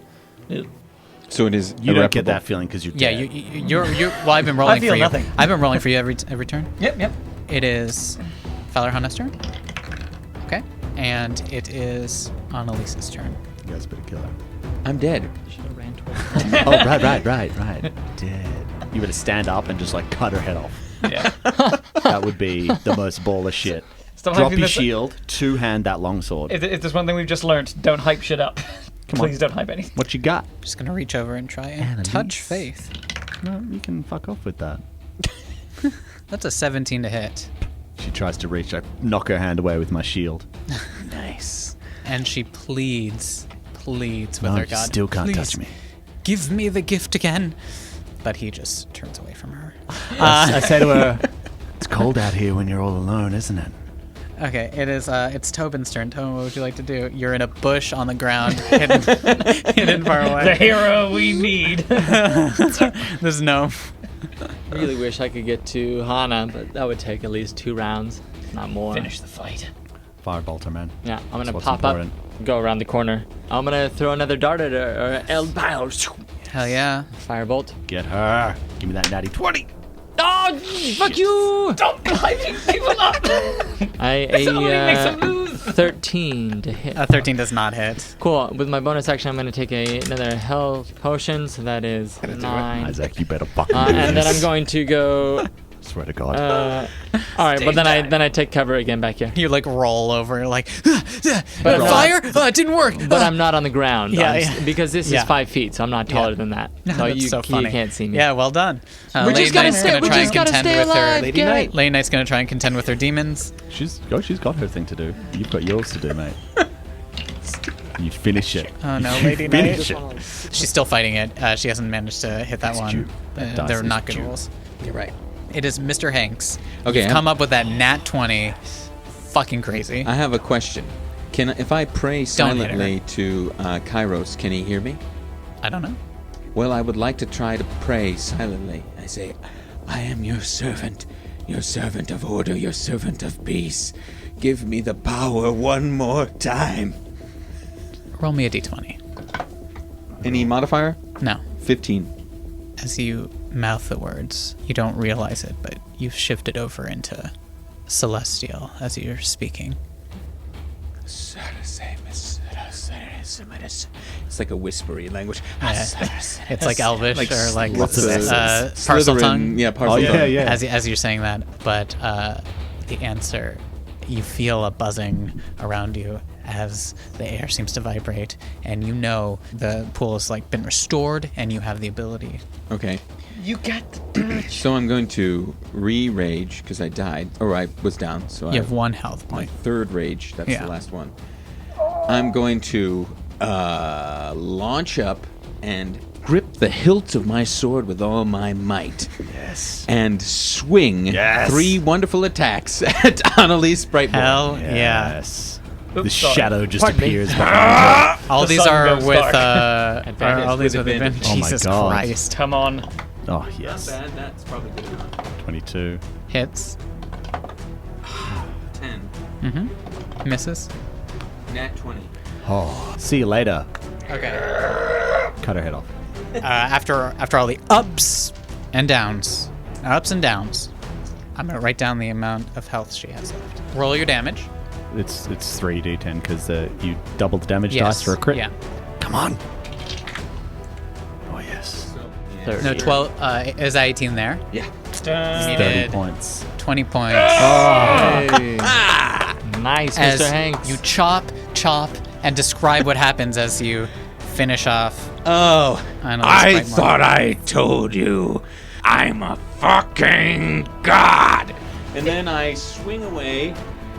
So it is. You don't get irreparable. that feeling because you're Yeah, dead. you're. Well, I've been rolling feel for you. nothing. I've been rolling for you every turn. Yep. It is Falarhana's turn. Okay, and it is Annalise's turn. You guys better kill her. I'm dead. Should have ran towards Oh, right. Dead. You better stand up and just like cut her head off. Yeah. That would be the most baller shit. Stop Drop hyping your this- shield, two-hand that longsword. If there's one thing we've just learned, don't hype shit up. Please don't hype anything. What you got? Just gonna reach over and try and touch Faith. No, you can fuck off with that. That's a 17 to hit. She tries to reach. I knock her hand away with my shield. Nice. And she pleads with No, her you god. still can't "Please, touch me. Give me the gift again. But he just turns away from her. I say to her, it's cold out here when you're all alone, isn't it? Okay, it's Tobin's turn. Tobin, what would you like to do? You're in a bush on the ground, hidden, hidden far The away. hero we need. There's no... Really wish I could get to Hana, but that would take at least 2 rounds, not more. Finish the fight. Firebolter, man. Yeah, I'm gonna That's what's pop important. up, go around the corner. I'm gonna throw another dart at her, or El Pile. Hell yeah. Firebolt. Get her. Give me that natty 20. Oh, fuck you! Stop hyping people up. only makes them lose. 13 to hit. 13 does not hit. Cool. With my bonus action, I'm gonna take another health potion, so that is 9. Isaac, you better fucking do And then this. I'm going to go. Swear to God. All right, but then I take cover again back here. You like roll over, like, fire? Oh, it didn't work. But I'm not on the ground. Yeah, I'm yeah. because this Yeah. is 5 feet, so I'm not taller than that. So That's you, so you funny. can't see me. Yeah, well done. We just gotta stay. We just gotta stay alive. Lady Get Knight. it? Lady Knight's gonna try and contend with her demons. She's got her thing to do. You've got yours to do, mate. You finish it. Oh no, You Lady Knight. finish it. She's still fighting it. She hasn't managed to hit that one. due. That dice They're is not good due. rolls. You're right. It is Mr. Hanks. Okay, You've come up with that nat 20. Fucking crazy. I have a question. If I pray Don't hit her. silently to Kairos, can he hear me? I don't know. Well, I would like to try to pray silently. I say, I am your servant of order, your servant of peace. Give me the power one more time. Roll me a d20. Any modifier? No. 15. As you mouth the words, you don't realize it, but you've shifted over into celestial as you're speaking. It's like a whispery language. It's like Elvish or like what's the- parcel Slytherin- tongue. Yeah, parcel Oh, tongue. yeah, yeah. As you're saying that, but the answer, you feel a buzzing around you as the air seems to vibrate, and you know the pool has like been restored, and you have the ability. Okay. You got the touch. So I'm going to re-rage because I died, or I was down. So You have 1 health my point. third rage. That's Yeah. the last one. I'm going to launch up and grip the hilt of my sword with all my might. Yes. And swing Yes. 3 wonderful attacks at Annalise Brightmore. Hell yeah! Yes. The Oops, sorry. shadow just Pardon me. appears behind her. All The these sun are goes with dark. Advantage all these with with advantage. advantage. Oh my Jesus God. Christ! Come on. Oh, yes. bad. That's probably good enough. 22. Hits. 10. Misses. Nat 20. Oh, see you later. Okay. Cut her head off. After all the ups and downs, I'm gonna write down the amount of health she has left. Roll your damage. It's 3d10 because you double the damage Yes. dice for a crit. Yeah. Come on. Oh, yes. Third. No, 12. Is that 18 there? Yeah. Dun. You 30 did points. 20 points. Hey. Nice, As Mr. Hanks. you chop, and describe what happens as you finish off. Oh, Annalise I Brightmore. thought I told you. I'm a fucking god. And then I swing away,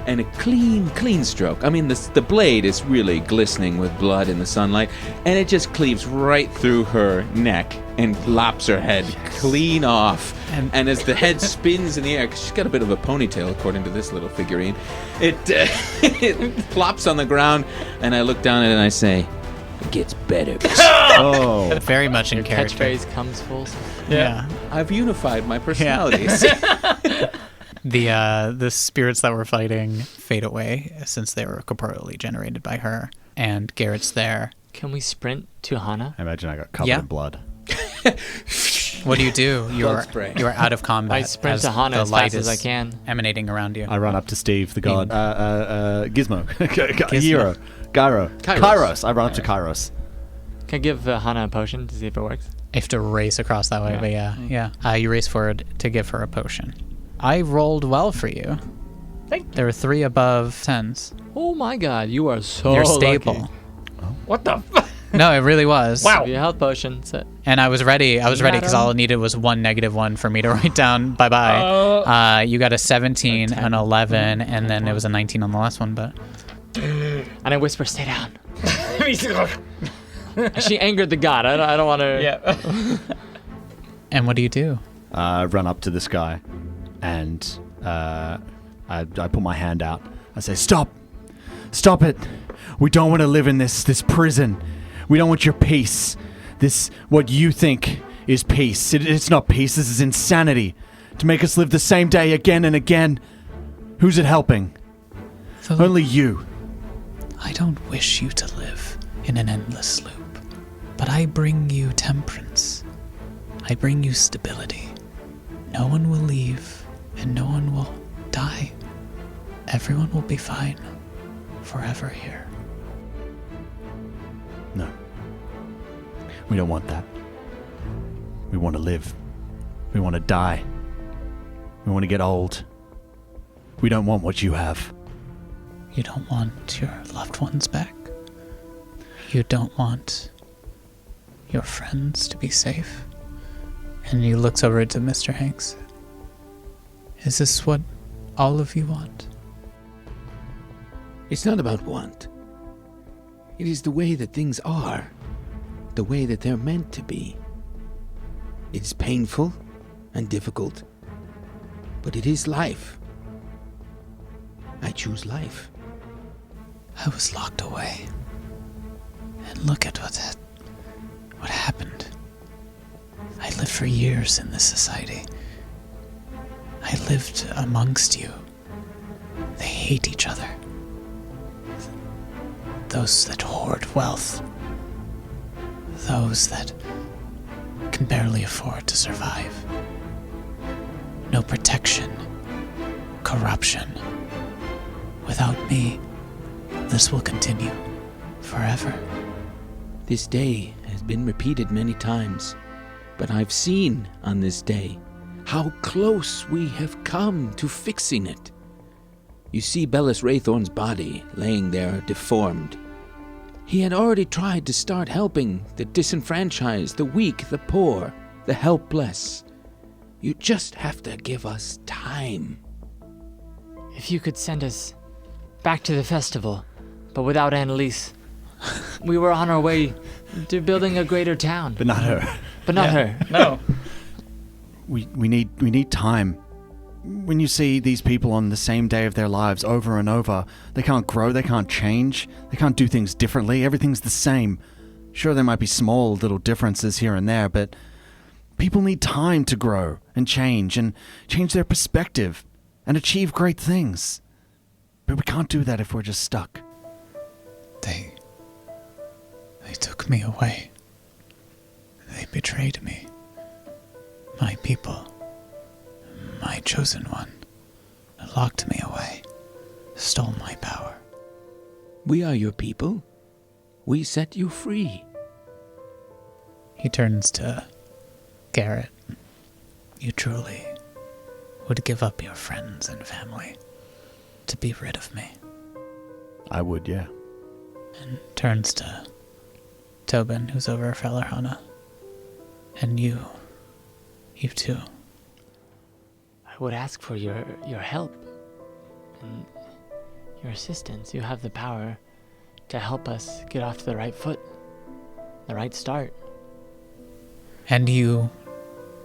and a clean stroke. I mean, the blade is really glistening with blood in the sunlight, and it just cleaves right through her neck and lops her head clean off. And as the head spins in the air, 'cause she's got a bit of a ponytail according to this little figurine, it it plops on the ground, and I look down at it and I say, "It gets better." Oh. Very much in Your character. catchphrase comes full circle. Yeah. I've unified my personalities. The spirits that were fighting fade away since they were corporeally generated by her, and Garrett's there. Can we sprint to Hana? I imagine I got covered Yeah. in blood. What do? You're spray. you're out of combat. I sprint as to Hana the as light fast as I is can. emanating around you. I run up to Steve, the god. Gizmo. Gizmo. Hero. Gyro. Kairos. Kairos. I run up to Kairos. Can I give Hana a potion to see if it works? You have to race across that way, but yeah. You race forward to give her a potion. I rolled well for you. There were 3 above 10s. Oh my god, you are so You're stable. lucky. What the? No, it really was. Wow. Give you a health potion. Sit. And I was ready. Because all I needed was 1 -1 for me to write down bye-bye. You got a 17, an 11, and then it was a 19 on the last one, but... And I whisper, stay down. She angered the god. I don't want to... Yeah. And what do you do? I run up to this guy, and I put my hand out. I say, "Stop! Stop it! We don't want to live in this prison. We don't want your peace. This, what you think is peace. It's not peace. This is insanity. To make us live the same day again and again. Who's it helping? Philip, Only you." I don't wish you to live in an endless loop, but I bring you temperance. I bring you stability. No one will leave, and no one will die. Everyone will be fine forever here. No. We don't want that. We want to live. We want to die. We want to get old. We don't want what you have. You don't want your loved ones back. You don't want your friends to be safe. And he looks over to Mr. Hanks. Is this what all of you want? It's not about want. It is the way that things are. The way that they're meant to be. It's painful and difficult. But it is life. I choose life. I was locked away. And look at what happened. I lived for years in this society. I lived amongst you. They hate each other. Those that hoard wealth. Those that can barely afford to survive. No protection. Corruption. Without me, this will continue forever. This day has been repeated many times, but I've seen on this day how close we have come to fixing it. You see Bellis Raythorn's body laying there deformed. He had already tried to start helping the disenfranchised, the weak, the poor, the helpless. You just have to give us time. If you could send us back to the festival, but without Annalise. We were on our way to building a greater town. But not her. But not her. No. We need time. When you see these people on the same day of their lives over and over, they can't grow, they can't change, they can't do things differently, everything's the same. Sure, there might be small little differences here and there, but people need time to grow and change their perspective and achieve great things. But we can't do that if we're just stuck. They took me away. They betrayed me. My people. My chosen one. Locked me away. Stole my power. We are your people. We set you free. He turns to Garrett. You truly would give up your friends and family to be rid of me. I would, yeah. And turns to Tobin, who's over Fellerhana. And you too. I would ask for your help and your assistance. You have the power to help us get off to the right foot, the right start. And you,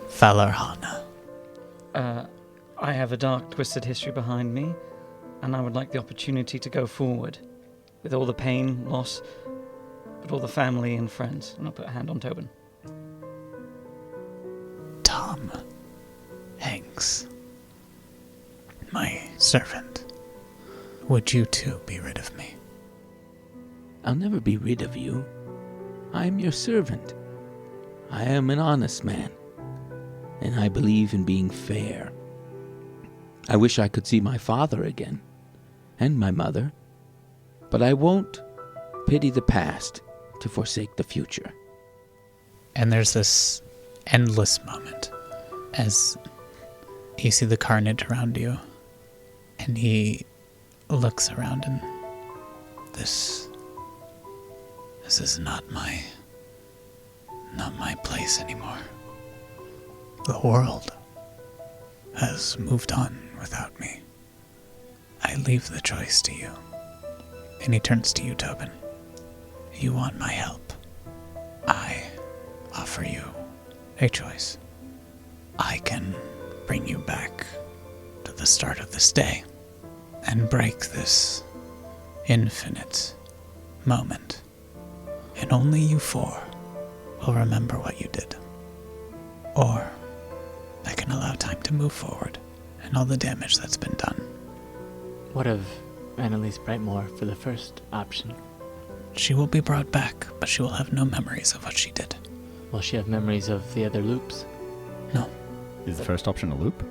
Fellerhana. I have a dark, twisted history behind me, and I would like the opportunity to go forward with all the pain, loss, but all the family and friends. And I'll put a hand on Tobin. Tom Hanks, my servant, would you too be rid of me? I'll never be rid of you. I am your servant. I am an honest man, and I believe in being fair. I wish I could see my father again, and my mother, but I won't pity the past to forsake the future. And there's this endless moment as You see the carnage around you, and he looks around and this is not my place anymore. The world has moved on without me. I leave the choice to you. And he turns to you, Tobin. You want my help. I offer you a choice. I can bring you back to the start of this day and break this infinite moment. And only you four will remember what you did. Or I can allow time to move forward and all the damage that's been done. What of Annalise Brightmore for the first option? She will be brought back, but she will have no memories of what she did. Will she have memories of the other loops? No. Is the first option a loop?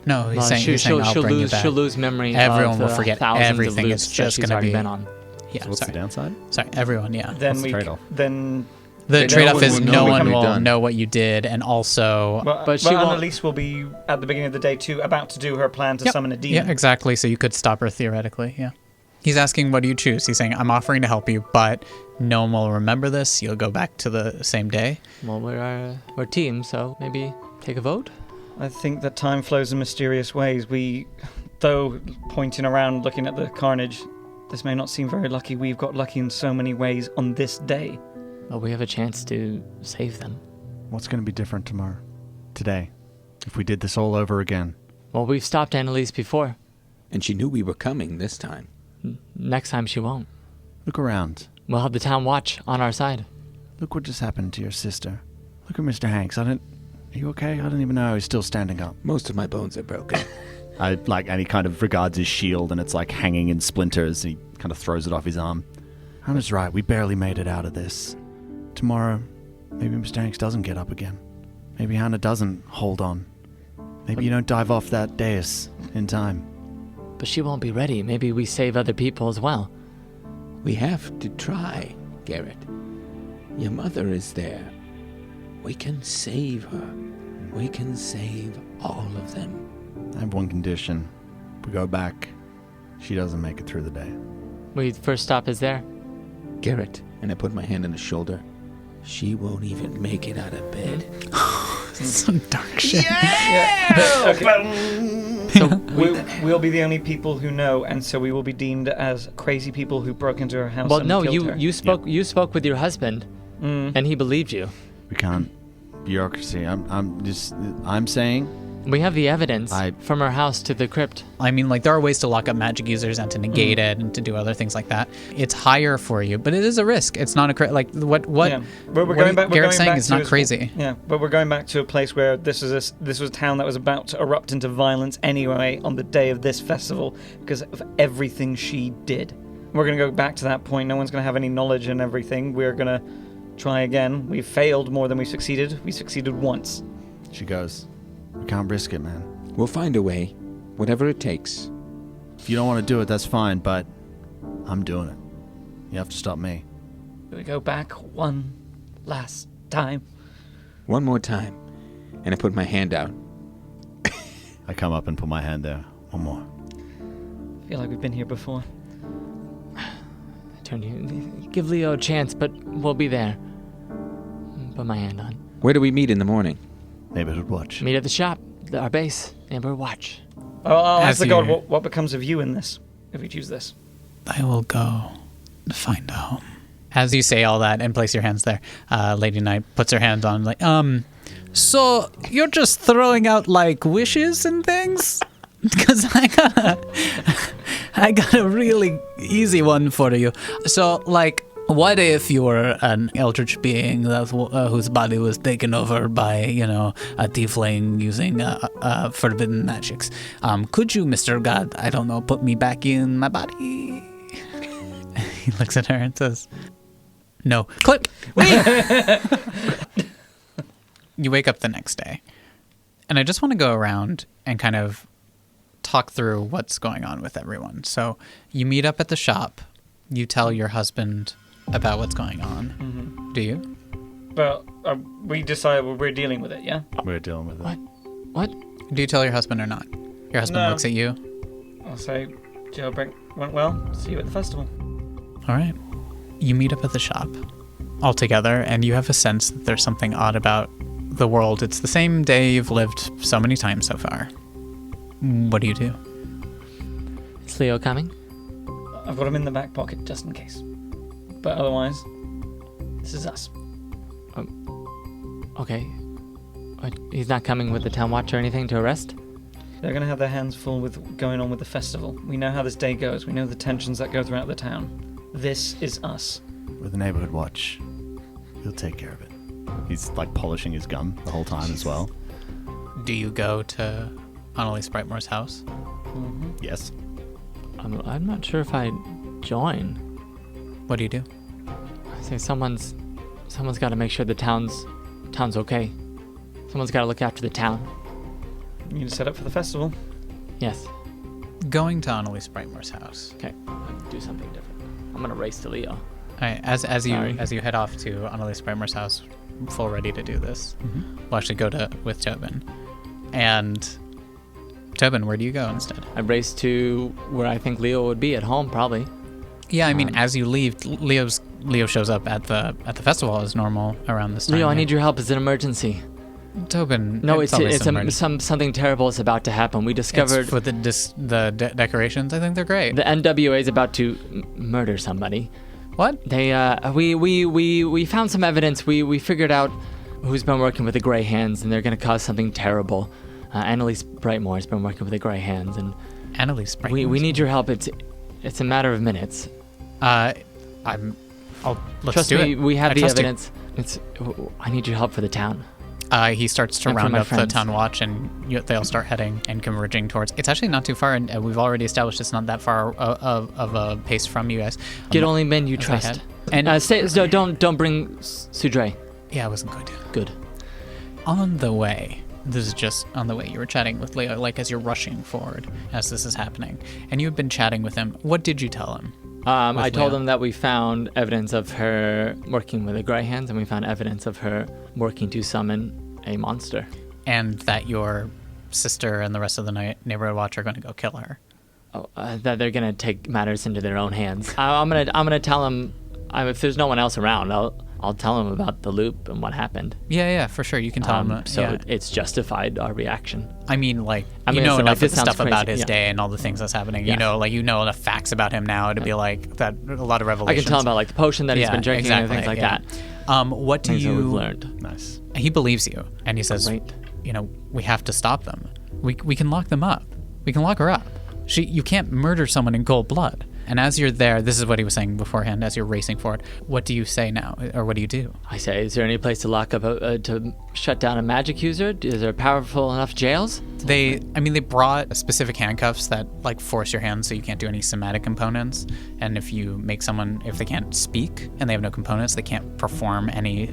No, he's saying I'll bring you back. She'll lose memory. Everyone of will the forget thousands everything. Of It's loops just that she's going to already be been on. Yeah, So what's the downside? Sorry, everyone. Yeah. Then What's the trade-off? Then The trade-off is no one will done. know what you did, and also. but Annalise will be at the beginning of the day too, about to do her plan to summon a demon. Yeah, exactly. So you could stop her theoretically. Yeah. He's asking, what do you choose? He's saying, I'm offering to help you, but no one will remember this. You'll go back to the same day. Well, we're teams, so maybe take a vote. I think that time flows in mysterious ways. Though pointing around, looking at the carnage, this may not seem very lucky. We've got lucky in so many ways on this day. Well, we have a chance to save them. What's going to be different tomorrow? Today? If we did this all over again? Well, we've stopped Annalise before. And she knew we were coming this time. Next time she won't. Look around. We'll have the town watch on our side. Look what just happened to your sister. Look at Mr. Hanks. Are you okay? I don't even know. He's still standing up. Most of my bones are broken. And he kind of regards his shield, and it's like hanging in splinters. He kind of throws it off his arm. Hannah's right. We barely made it out of this. Tomorrow, maybe Mr. Hanks doesn't get up again. Maybe Hannah doesn't hold on. Maybe you don't dive off that dais in time. But she won't be ready. Maybe we save other people as well. We have to try, Garrett. Your mother is there. We can save her. We can save all of them. I have one condition. We go back. She doesn't make it through the day. First stop is there. Garrett, and I put my hand on his shoulder. She won't even make it out of bed. Some dark shit. So we'll be the only people who know, and so we will be deemed as crazy people who broke into her house. Well, and no, killed her. you spoke with your husband, and he believed you. We can't. Bureaucracy. I'm saying. We have the evidence from her house to the crypt. I mean, like, there are ways to lock up magic users and to negate it and to do other things like that. It's higher for you, but it is a risk. It's not what Yeah. But we're going back. Garrett's saying back is to not crazy. Yeah, but we're going back to a place where this was a town that was about to erupt into violence anyway on the day of this festival because of everything she did. We're going to go back to that point. No one's going to have any knowledge and everything. We're going to try again. We failed more than we succeeded. We succeeded once. She goes, we can't risk it, man. We'll find a way, whatever it takes. If you don't want to do it, that's fine, but I'm doing it. You have to stop me. We go back one last time. One more time. And I put my hand out. I come up and put my hand there. One more. I feel like we've been here before. Give Leo a chance, but we'll be there. Put my hand on. Where do we meet in the morning? Neighborhood watch. Meet at the shop, our base, Neighborhood watch. I'll ask the god what becomes of you in this, if we choose this. I will go to find a home. As you say all that and place your hands there, Lady Knight puts her hand on, like, so you're just throwing out, like, wishes and things? Because I got a really easy one for you. So, like, what if you were an eldritch being whose body was taken over by, a tiefling using forbidden magics? Could you, Mr. God, I don't know, put me back in my body? He looks at her and says, no. Click! You wake up the next day. And I just want to go around and kind of talk through what's going on with everyone. So you meet up at the shop. You tell your husband about what's going on. Mm-hmm. Do you? Well, we decided we're dealing with it, yeah? We're dealing with it. What? What? Do you tell your husband or not? Your husband No. looks at you. I'll say, jailbreak went well. See you at the festival. All right. You meet up at the shop all together, and you have a sense that there's something odd about the world. It's the same day you've lived so many times so far. What do you do? Is Leo coming? I've got him in the back pocket just in case. But otherwise, this is us. Okay. What, he's not coming with the town watch or anything to arrest? They're going to have their hands full with going on with the festival. We know how this day goes. We know the tensions that go throughout the town. This is us. With the neighborhood watch, he'll take care of it. He's like polishing his gun the whole time as well. Do you go to Annalise Brightmore's house? Mm-hmm. Yes. I'm not sure if I join. What do you do? I say someone's got to make sure the town's okay. Someone's got to look after the town. You need to set up for the festival. Yes. Going to Annalise Brightmore's house. Okay. I'll do something different. I'm gonna race to Leo. All right, as Sorry. you head off to Annalise Brightmore's house, full ready to do this, we'll actually go with Tobin. And Tobin, where do you go instead? I race to where I think Leo would be, at home probably. Yeah, I mean, as you leave, Leo shows up at the festival as normal around this time. Leo, I yeah. need your help. It's an emergency. Tobin. No, it's always an emergency. something terrible is about to happen. We discovered It's for the decorations. I think they're great. the NWA is about to murder somebody. What? They we found some evidence. We figured out who's been working with the Grey Hands, and they're gonna cause something terrible. Annalise Brightmore has been working with the Grey Hands, and Annalise Brightmore. we need your help. It's a matter of minutes. Let's Trust do me, it. we have I the trust you. evidence. I need your help for the town. He starts to And for round my up the friends. town watch, and they all start heading and converging towards. It's actually not too far, and we've already established it's not that far of a pace from you guys. Get only men you as I trust. had. And Don't bring Sudre. yeah, I wasn't going to. Good. On the way, this is just on the way. You were chatting with Leo, like as you're rushing forward as this is happening, and you had been chatting with him. What did you tell him? I told Leo. them that we found evidence of her working with the Grey Hands, and we found evidence of her working to summon a monster. And that your sister and the rest of the neighborhood watch are going to go kill her. That they're gonna take matters into their own hands. I'm gonna tell them. If there's no one else around, I'll tell them about the loop and what happened. Yeah, for sure. You can tell him. So yeah. it's justified our reaction. I mean, like, I mean, you know so, like, enough this of the stuff sounds about crazy, his yeah. day and all the things that's happening. Yeah. You know enough facts about him now to be like that. A lot of I revelations. can tell them about like the potion that he's been drinking and things like that. What do Things that we've you? learned. Nice. He believes you, and he says, Great. we have to stop them. We can lock them up. We can lock her up. You can't murder someone in cold blood. And as you're there, this is what he was saying beforehand, as you're racing forward. What do you say now, or what do you do? I say, is there any place to lock up to shut down a magic user? Is there powerful enough jails? They brought specific handcuffs that like force your hands so you can't do any somatic components. And if you make someone, if they can't speak and they have no components, they can't perform any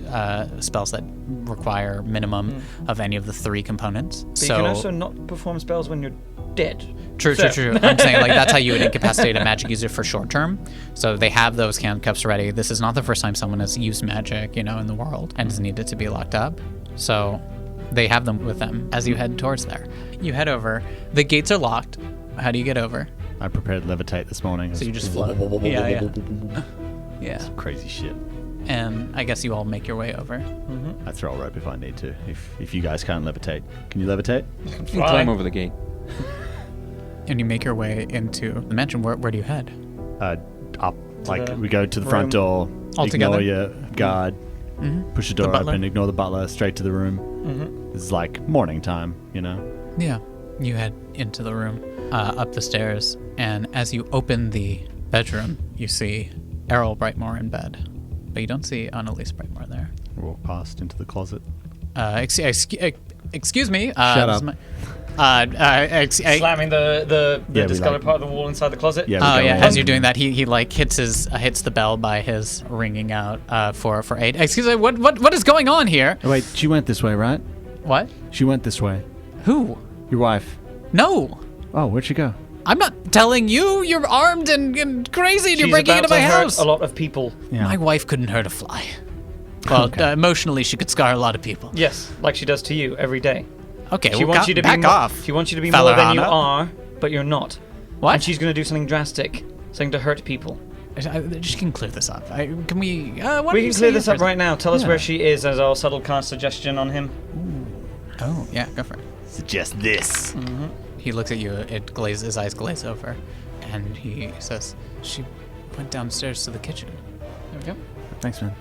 spells that require minimum of any of the 3 components. But you can also not perform spells when you're dead. True. I'm saying like that's how you would incapacitate a magic user for short term. So they have those handcuffs ready. This is not the first time someone has used magic, in the world and is needed to be locked up. So they have them with them as you head towards there. You head over. The gates are locked. How do you get over? I prepared levitate this morning. So you just float. Yeah. Yeah. Crazy shit. And I guess you all make your way over. I throw a rope if I need to. If you guys can't levitate, can you levitate? You can climb over the gate. And you make your way into the mansion. Where do you head? Up. Like the we go to the room. front door. All ignore together? your guard. Push the door butler? open. Ignore the butler. Straight to the room. It's like morning time. Yeah. You head into the room, up the stairs, and as you open the bedroom, you see Errol Brightmore in bed. But you don't see Annalise Brightmore there. Walk past into the closet. Excuse me. Shut this is up. Slamming the Yeah, we discolored like- part of the wall inside the closet. Yeah. Oh we go yeah, in. as you're doing that, he like hits the bell by his ringing out for aid. Excuse me, what is going on here? Oh, wait, she went this way, right? What? She went this way. Who? Your wife. No, Oh, where'd she go? I'm not telling you. You're armed and crazy, and you're She's breaking about into my to hurt house. a lot of people. Yeah. My wife couldn't hurt a fly. Well, Okay. emotionally, she could scar a lot of people. Yes, like she does to you every day. Okay, She wants you to back be off. She wants you to be fellow more than you Hana. are, but you're not. What? And she's going to do something drastic, something to hurt people. Just can clear this up. Can we? We can clear this up right now. Tell us where she is as our subtle cast suggestion on him. Oh yeah, go for it. Suggest this. He looks at you. His eyes glaze over, and he says, "She went downstairs to the kitchen." There we go. Thanks, man.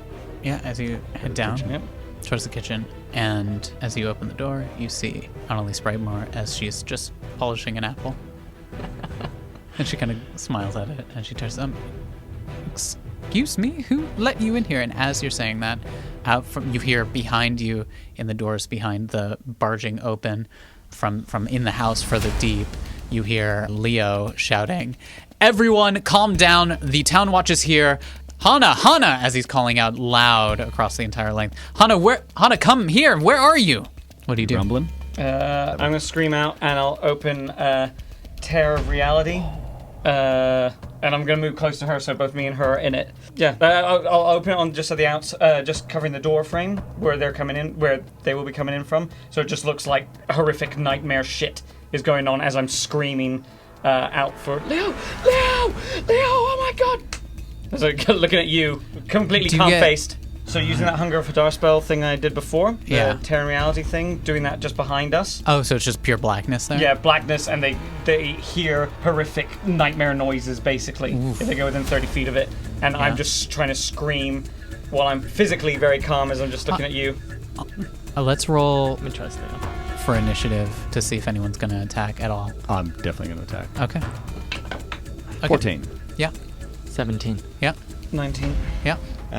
Yeah, as you head down Yep. towards the kitchen, and as you open the door, you see Annalise Brightmore as she's just polishing an apple. And she kind of smiles at it, and she turns excuse me, who let you in here? And as you're saying that, you hear behind you, in the doors behind the barging open, from in the house further deep, you hear Leo shouting, "Everyone, calm down! The town watch is here! Hana, as he's calling out loud across the entire length. Hana, come here! Where are you?" What do you do? Grumbling. I'm going to scream out, and I'll open Tear of Reality. And I'm going to move close to her, so both me and her are in it. Yeah, I'll open it on just at the just covering the door frame where they're coming in, where they will be coming in from. So it just looks like horrific nightmare shit is going on as I'm screaming out for Leo, oh my god! As I'm looking at you, completely calm-faced. So using that Hunger for Dar spell thing I did before, the Terran Reality thing, doing that just behind us. Oh, so it's just pure blackness there? Yeah, blackness, and they hear horrific nightmare noises, basically, if they go within 30 feet of it. And I'm just trying to scream while I'm physically very calm as I'm just looking at you. Let's roll I'm interested. for initiative to see if anyone's going to attack at all. I'm definitely going to attack. Okay. 14. Yeah. 17. Yeah. 19. Yeah.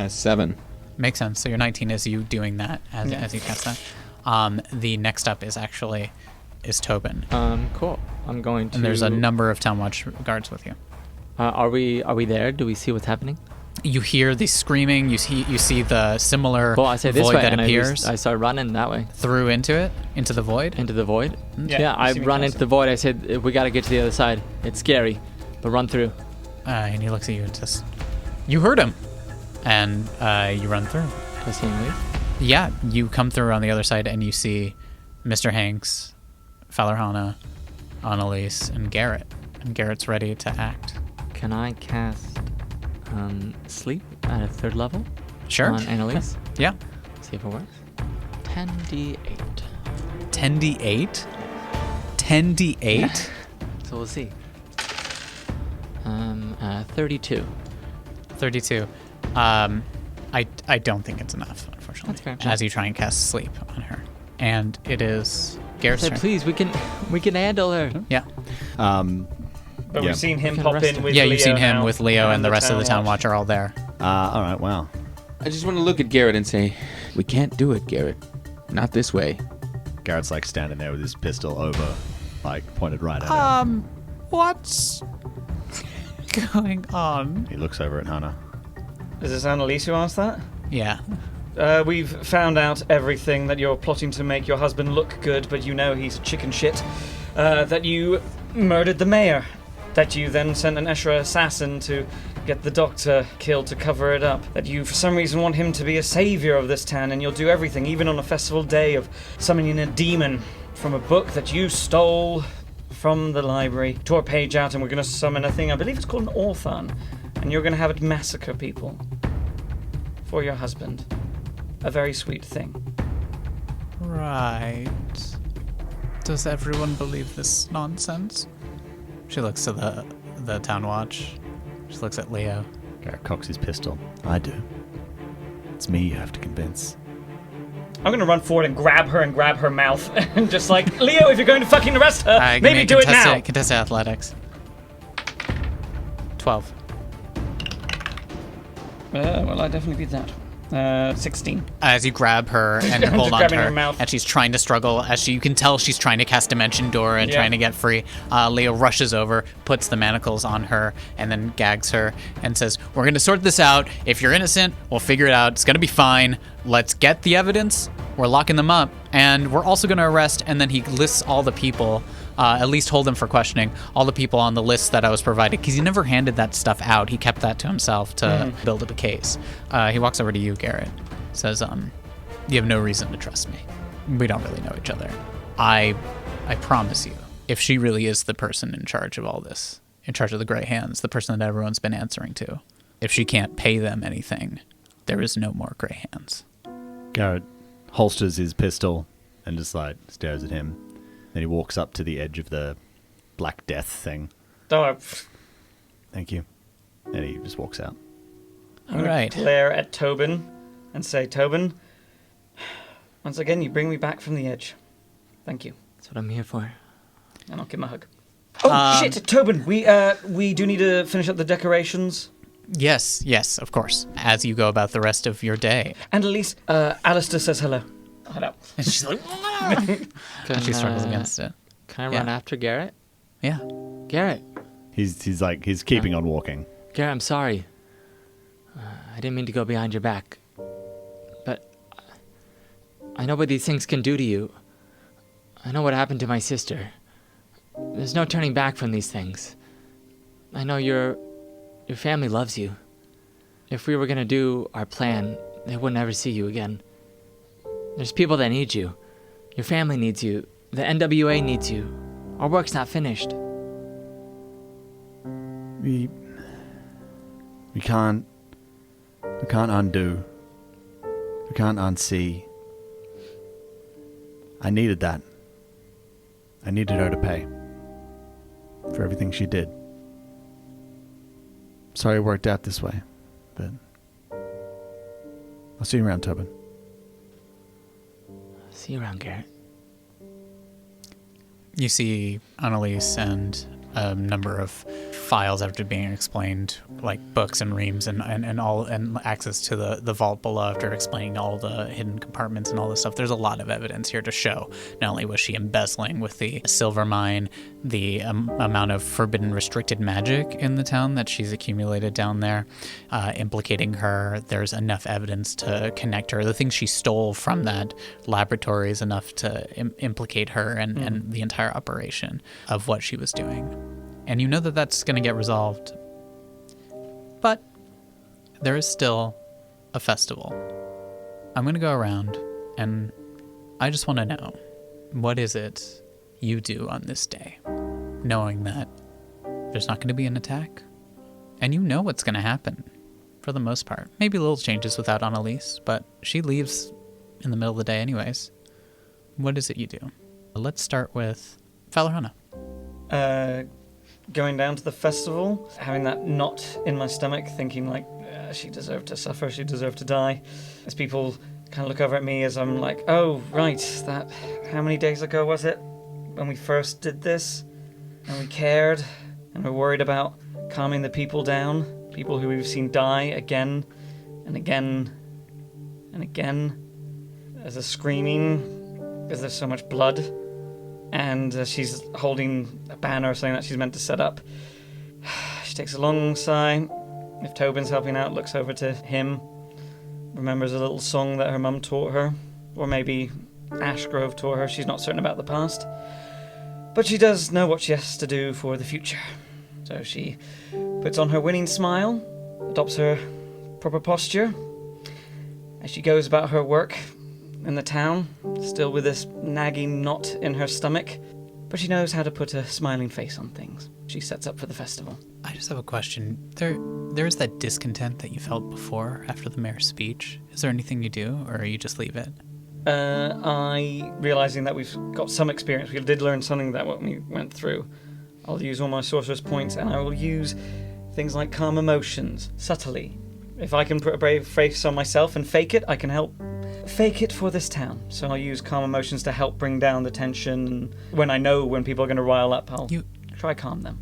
7. Makes sense. So your 19 is you doing that as you cast that. The next up is Tobin. Cool. I'm going to. And there's a number of Town Watch guards with you. Are we there? Do we see what's happening? You hear the screaming. You see the similar Well, I say this void way, that and appears I start running that way. through into the void. Into the void? Yeah, I you see me run closer. into the void. I said, we gotta get to the other side. It's scary, but run through. And he looks at you and says, "You heard him," and you run through. Do I see him leave? Yeah, you come through on the other side and you see Mr. Hanks, Falorhana, Annalise, and Garrett. And Garrett's ready to act. Can I cast sleep at a 3rd level? Sure. On Annalise? Yeah. See if it works. 10d8. 10d8? 10d8? So we'll see. 32. 32. I don't think it's enough, unfortunately. That's fair. As you try and cast sleep on her. And it is Garrett's Said, turn. please, we can handle her. Yeah. But Yeah. we've seen him We can pop arrest in him. with Yeah, Leo you've seen him now, with Leo and the rest of the Town Watch are all there. All right, wow. I just want to look at Garrett and say, we can't do it, Garrett. Not this way. Garrett's like standing there with his pistol over, like pointed right at him. What's going on? He looks over at Hana. Is this Annalise who asked that? Yeah. We've found out everything, that you're plotting to make your husband look good, but you know he's chicken shit. That you murdered the mayor. That you then sent an Eshra assassin to get the doctor killed to cover it up. That you, for some reason, want him to be a savior of this town, and you'll do everything, even on a festival day, of summoning a demon from a book that you stole from the library. Tore a page out, and we're going to summon a thing, I believe it's called an Orphan, and you're going to have it massacre people. For your husband. A very sweet thing. Right. Does everyone believe this nonsense? She looks to the Town Watch. She looks at Leo. Garrett cocks his pistol. I do. It's me you have to convince. I'm gonna run forward and grab her mouth, and just like, Leo, if you're going to fucking arrest her, Give maybe me a do it now. Contested athletics. 12. Well, I definitely beat that. 16. As you grab her and Just hold on to grabbing her, her mouth. and she's trying to struggle, you can tell she's trying to cast Dimension Door and Yeah. trying to get free. Leo rushes over, puts the manacles on her, and then gags her and says, "We're going to sort this out. If you're innocent, we'll figure it out. It's going to be fine. Let's get the evidence. We're locking them up, and we're also going to arrest." And then he lists all the people, at least hold them for questioning, all the people on the list that I was provided, because he never handed that stuff out. He kept that to himself to build up a case. He walks over to you, Garrett. Says, you have no reason to trust me. We don't really know each other. I promise you, if she really is the person in charge of all this, in charge of the Grey Hands, the person that everyone's been answering to, if she can't pay them anything, there is no more Grey Hands. Garrett holsters his pistol and just like stares at him. Then he walks up to the edge of the Black Death thing. Oh, Thank you. And he just walks out. I'm going to glare at Tobin and say, Tobin, once again, you bring me back from the edge. Thank you. That's what I'm here for. And I'll give him a hug. Oh, shit, Tobin, we do need to finish up the decorations. Yes, of course. As you go about the rest of your day. And Elise, Alistair says hello. Hello. And she's like, and she struggles against it. Can I run after Garrett? Yeah. Garrett. He's keeping on walking. Garrett, I'm sorry. I didn't mean to go behind your back. But I know what these things can do to you. I know what happened to my sister. There's no turning back from these things. I know your family loves you. If we were going to do our plan, they wouldn't ever see you again. There's people that need you. Your family needs you. The NWA needs you. Our work's not finished. We can't undo. We can't unsee. I needed that. I needed her to pay for everything she did. Sorry it worked out this way, but I'll see you around, Tobin. See you around, Garrett. You see Annalise and a number of files after being explained, like books and reams and access to the vault below after explaining all the hidden compartments and all this stuff. There's a lot of evidence here to show not only was she embezzling with the silver mine, the amount of forbidden restricted magic in the town that she's accumulated down there, implicating her. There's enough evidence to connect her. The things she stole from that laboratory is enough to implicate her and the entire operation of what she was doing. And you know that that's going to get resolved. But there is still a festival. I'm going to go around, and I just want to know, what is it you do on this day, knowing that there's not going to be an attack? And you know what's going to happen, for the most part. Maybe little changes without Annalise, but she leaves in the middle of the day anyways. What is it you do? Let's start with Valerana. Going down to the festival, having that knot in my stomach, thinking like, she deserved to suffer, she deserved to die. As people kind of look over at me as I'm like, oh, right, that, how many days ago was it when we first did this? And we cared, and we're worried about calming the people down, people who we've seen die again and again and again. As they're screaming, because there's so much blood. And she's holding a banner or something that she's meant to set up. She takes a long sigh. If Tobin's helping out, looks over to him. Remembers a little song that her mum taught her. Or maybe Ashgrove taught her. She's not certain about the past. But she does know what she has to do for the future. So she puts on her winning smile, adopts her proper posture. As she goes about her work in the town, still with this nagging knot in her stomach, but she knows how to put a smiling face on things. She sets up for the festival. I just have a question. There is that discontent that you felt before after the mayor's speech. Is there anything you do, or you just leave it? Realizing that we've got some experience, we did learn something that what we went through. I'll use all my sorcerer's points, and I will use things like calm emotions, subtly. If I can put a brave face on myself and fake it, I can help fake it for this town. So I'll use calm emotions to help bring down the tension. And when I know when people are going to rile up, I'll try calm them.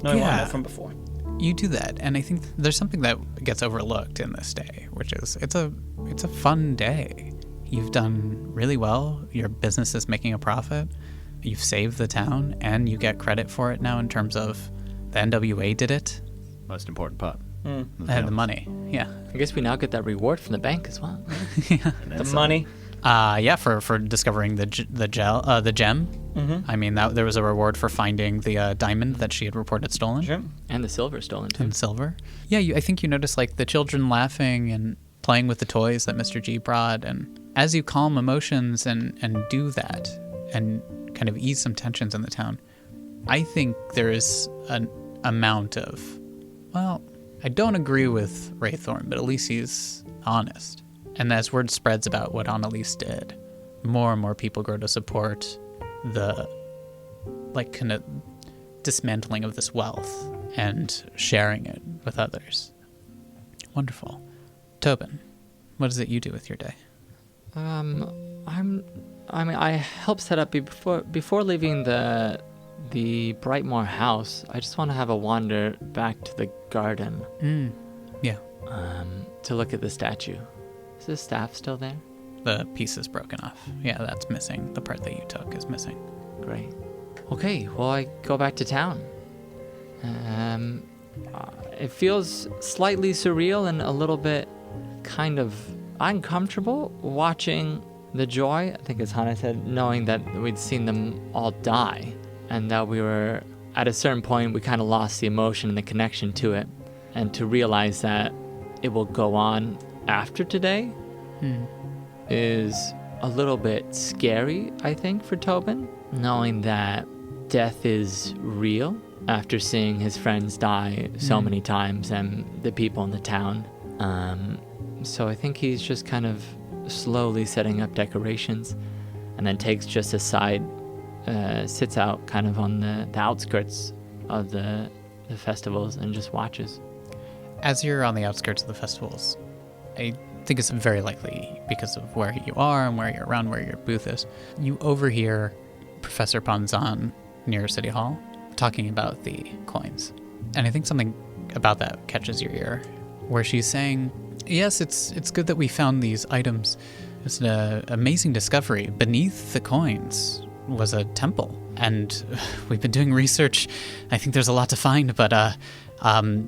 Knowing what I know from before. You do that, and I think there's something that gets overlooked in this day, which is it's a fun day. You've done really well. Your business is making a profit. You've saved the town, and you get credit for it now in terms of the NWA did it. Most important part. They had the money. Yeah. I guess we now get that reward from the bank as well. Yeah. The money. Yeah, for discovering the gem. Mm-hmm. I mean, there was a reward for finding the diamond that she had reported stolen. Sure. And the silver stolen too. And silver. Yeah, I think you notice like the children laughing and playing with the toys that Mr. G brought, and as you calm emotions and do that, and kind of ease some tensions in the town. I think there is an amount of, well, I don't agree with Raythorn, but at least he's honest. And as word spreads about what Annalise did, more and more people grow to support the, like, kind of dismantling of this wealth and sharing it with others. Wonderful. Tobin, what is it you do with your day? I help set up before leaving the Brightmore house. I just want to have a wander back to the garden. Yeah. To look at the statue. Is the staff still there? The piece is broken off. Yeah, that's missing. The part that you took is missing. Great. Okay, well, I go back to town. It feels slightly surreal and a little bit kind of uncomfortable watching the joy, I think as Hannah said, knowing that we'd seen them all die and that we were, at a certain point, we kind of lost the emotion and the connection to it. And to realize that it will go on after today is a little bit scary, I think, for Tobin, knowing that death is real after seeing his friends die so many times and the people in the town. So I think he's just kind of slowly setting up decorations and then takes just a side, sits out kind of on the outskirts of the festivals and just watches. As you're on the outskirts of the festivals, I think it's very likely, because of where you are and where you're around, where your booth is, you overhear Professor Ponzan near City Hall talking about the coins. And I think something about that catches your ear, where she's saying, yes, it's good that we found these items. It's an amazing discovery. Beneath the coins was a temple, and we've been doing research. I think there's a lot to find, but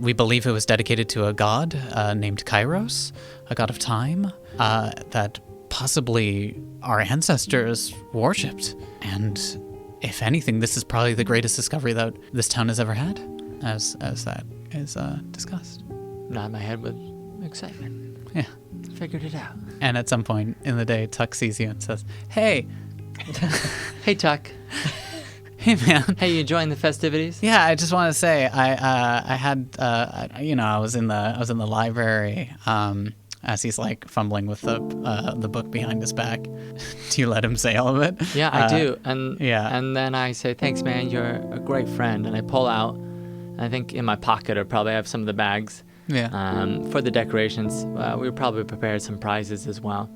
we believe it was dedicated to a god named Kairos, a god of time, that possibly our ancestors worshipped. And if anything, this is probably the greatest discovery that this town has ever had, as that is discussed. Nod my head with excitement. Yeah. Figured it out. And at some point in the day, Tuck sees you and says, "Hey." Hey, Tuck. Hey, man. Hey, you enjoying the festivities? Yeah, I just want to say I had I was in the library as he's like fumbling with the book behind his back. Do you let him say all of it? Yeah, I do. And yeah. And then I say, "Thanks, man. You're a great friend." And I pull out, I think in my pocket or probably I have some of the bags. Yeah. For the decorations, we probably prepared some prizes as well.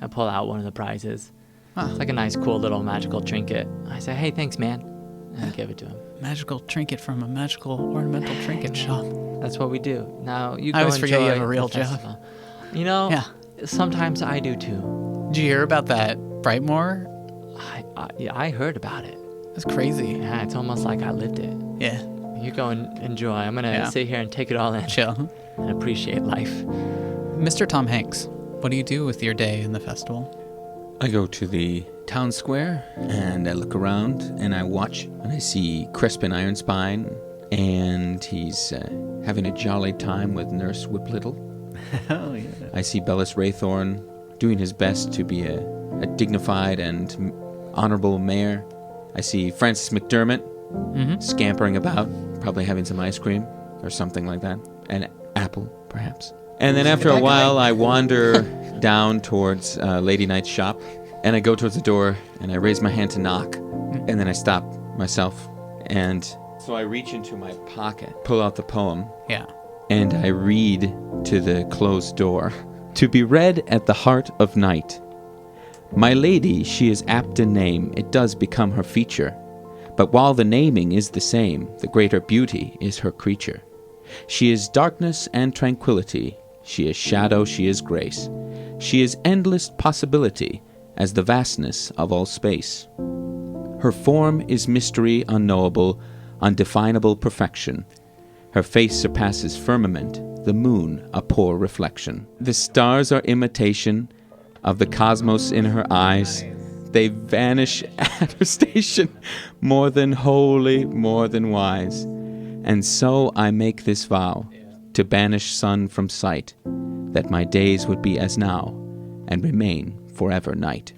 I pull out one of the prizes. Huh. It's like a nice, cool little magical trinket. I say, "Hey, thanks, man." And I give it to him. Magical trinket from a magical ornamental trinket shop. That's what we do. Now, you go I always enjoy forget you have a the real job. festival. You know, Yeah. sometimes I do too. Did you hear about that Brightmore? I heard about it. That's crazy. Yeah, it's almost like I lived it. Yeah. You go and enjoy. I'm going to sit here and take it all in. Chill. And appreciate life. Mr. Tom Hanks, what do you do with your day in the festival? I go to the town square and I look around and I watch and I see Crispin Ironspine and he's having a jolly time with Nurse Whiplittle. Hell yeah. I see Bellis Raythorn doing his best to be a dignified and honorable mayor. I see Francis McDermott scampering about, probably having some ice cream or something like that. An apple, perhaps. And then after a while, I wander down towards Lady Knight's shop, and I go towards the door, and I raise my hand to knock, and then I stop myself, and so I reach into my pocket, pull out the poem, Yeah. and I read to the closed door. To be read at the heart of night. My lady, she is apt in name, it does become her feature. But while the naming is the same, the greater beauty is her creature. She is darkness and tranquility, she is shadow, she is grace. She is endless possibility, as the vastness of all space. Her form is mystery unknowable, undefinable perfection. Her face surpasses firmament, the moon a poor reflection. The stars are imitation of the cosmos in her eyes. They vanish at her station, more than holy, more than wise. And so I make this vow, to banish sun from sight, that my days would be as now, and remain forever night.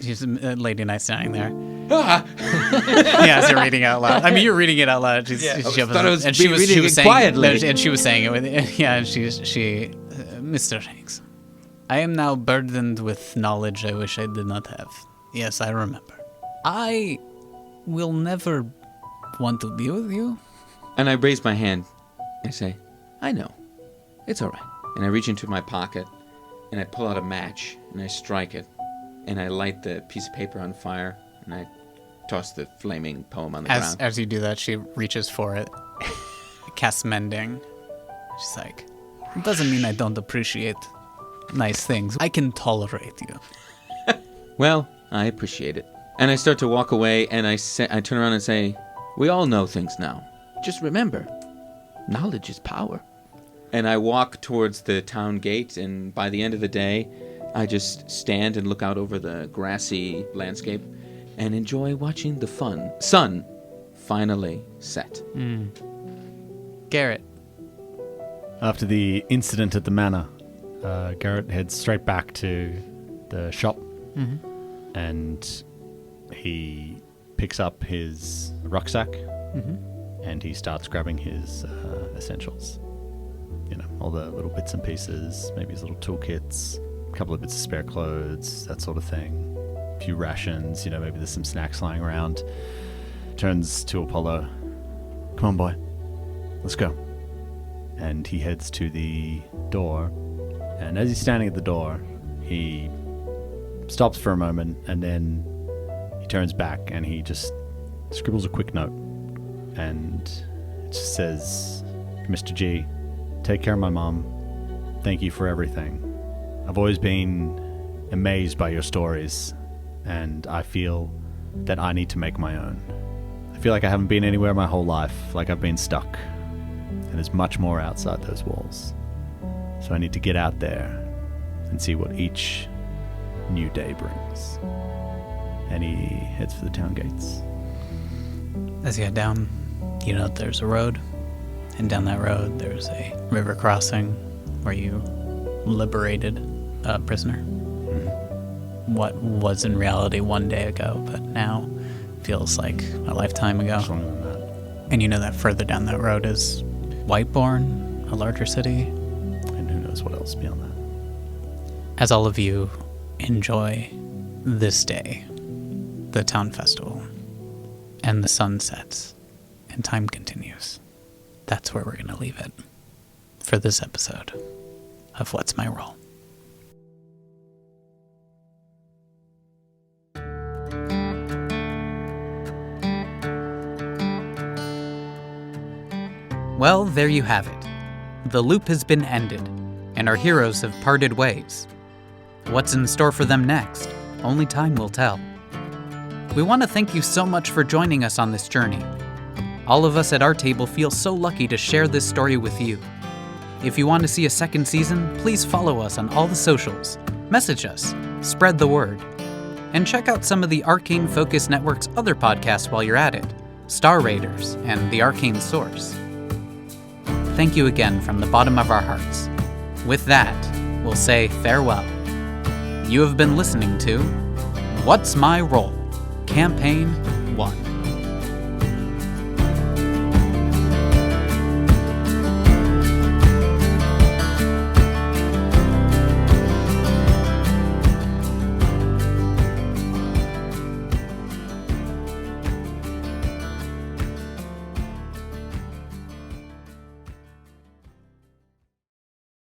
She's Lady Night standing there. Yeah, as you're reading out loud. I mean, you're reading it out loud. She thought I was and she was reading it saying quietly. and she was saying it with Mr. Hanks. I am now burdened with knowledge I wish I did not have. Yes, I remember. I will never want to be with you. And I raise my hand. I say, I know. It's all right. And I reach into my pocket, and I pull out a match, and I strike it, and I light the piece of paper on fire, and I toss the flaming poem on the ground. As you do that, she reaches for it, casts mending. She's like, it doesn't mean I don't appreciate nice things. I can tolerate you. Well, I appreciate it. And I start to walk away, and I turn around and say, we all know things now. Just remember, knowledge is power. And I walk towards the town gate, and by the end of the day, I just stand and look out over the grassy landscape and enjoy watching the sun finally set. Garrett. After the incident at the manor, Garrett heads straight back to the shop, and he picks up his rucksack, and he starts grabbing his essentials. You know, all the little bits and pieces, maybe his little toolkits, a couple of bits of spare clothes, that sort of thing. A few rations, maybe there's some snacks lying around. Turns to Apollo. Come on, boy. Let's go. And he heads to the door. And as he's standing at the door, he stops for a moment, and then he turns back and he just scribbles a quick note. And it just says, Mr. G, take care of my mom. Thank you for everything. I've always been amazed by your stories, and I feel that I need to make my own. I feel like I haven't been anywhere my whole life, like I've been stuck. And there's much more outside those walls. So I need to get out there and see what each new day brings. And he heads for the town gates. As you head down, you know that there's a road. And down that road, there's a river crossing where you liberated a prisoner. What was in reality one day ago, but now feels like a lifetime ago. Longer than that. And you know that further down that road is Whiteborn, a larger city. And who knows what else beyond that. As all of you enjoy this day, the town festival, and the sun sets, and time continues, that's where we're going to leave it for this episode of What's My Role? Well, there you have it. The loop has been ended, and our heroes have parted ways. What's in store for them next? Only time will tell. We want to thank you so much for joining us on this journey. All of us at our table feel so lucky to share this story with you. If you want to see a second season, please follow us on all the socials, message us, spread the word, and check out some of the Arcane Focus Network's other podcasts while you're at it, Star Raiders and The Arcane Source. Thank you again from the bottom of our hearts. With that, we'll say farewell. You have been listening to What's My Role? Campaign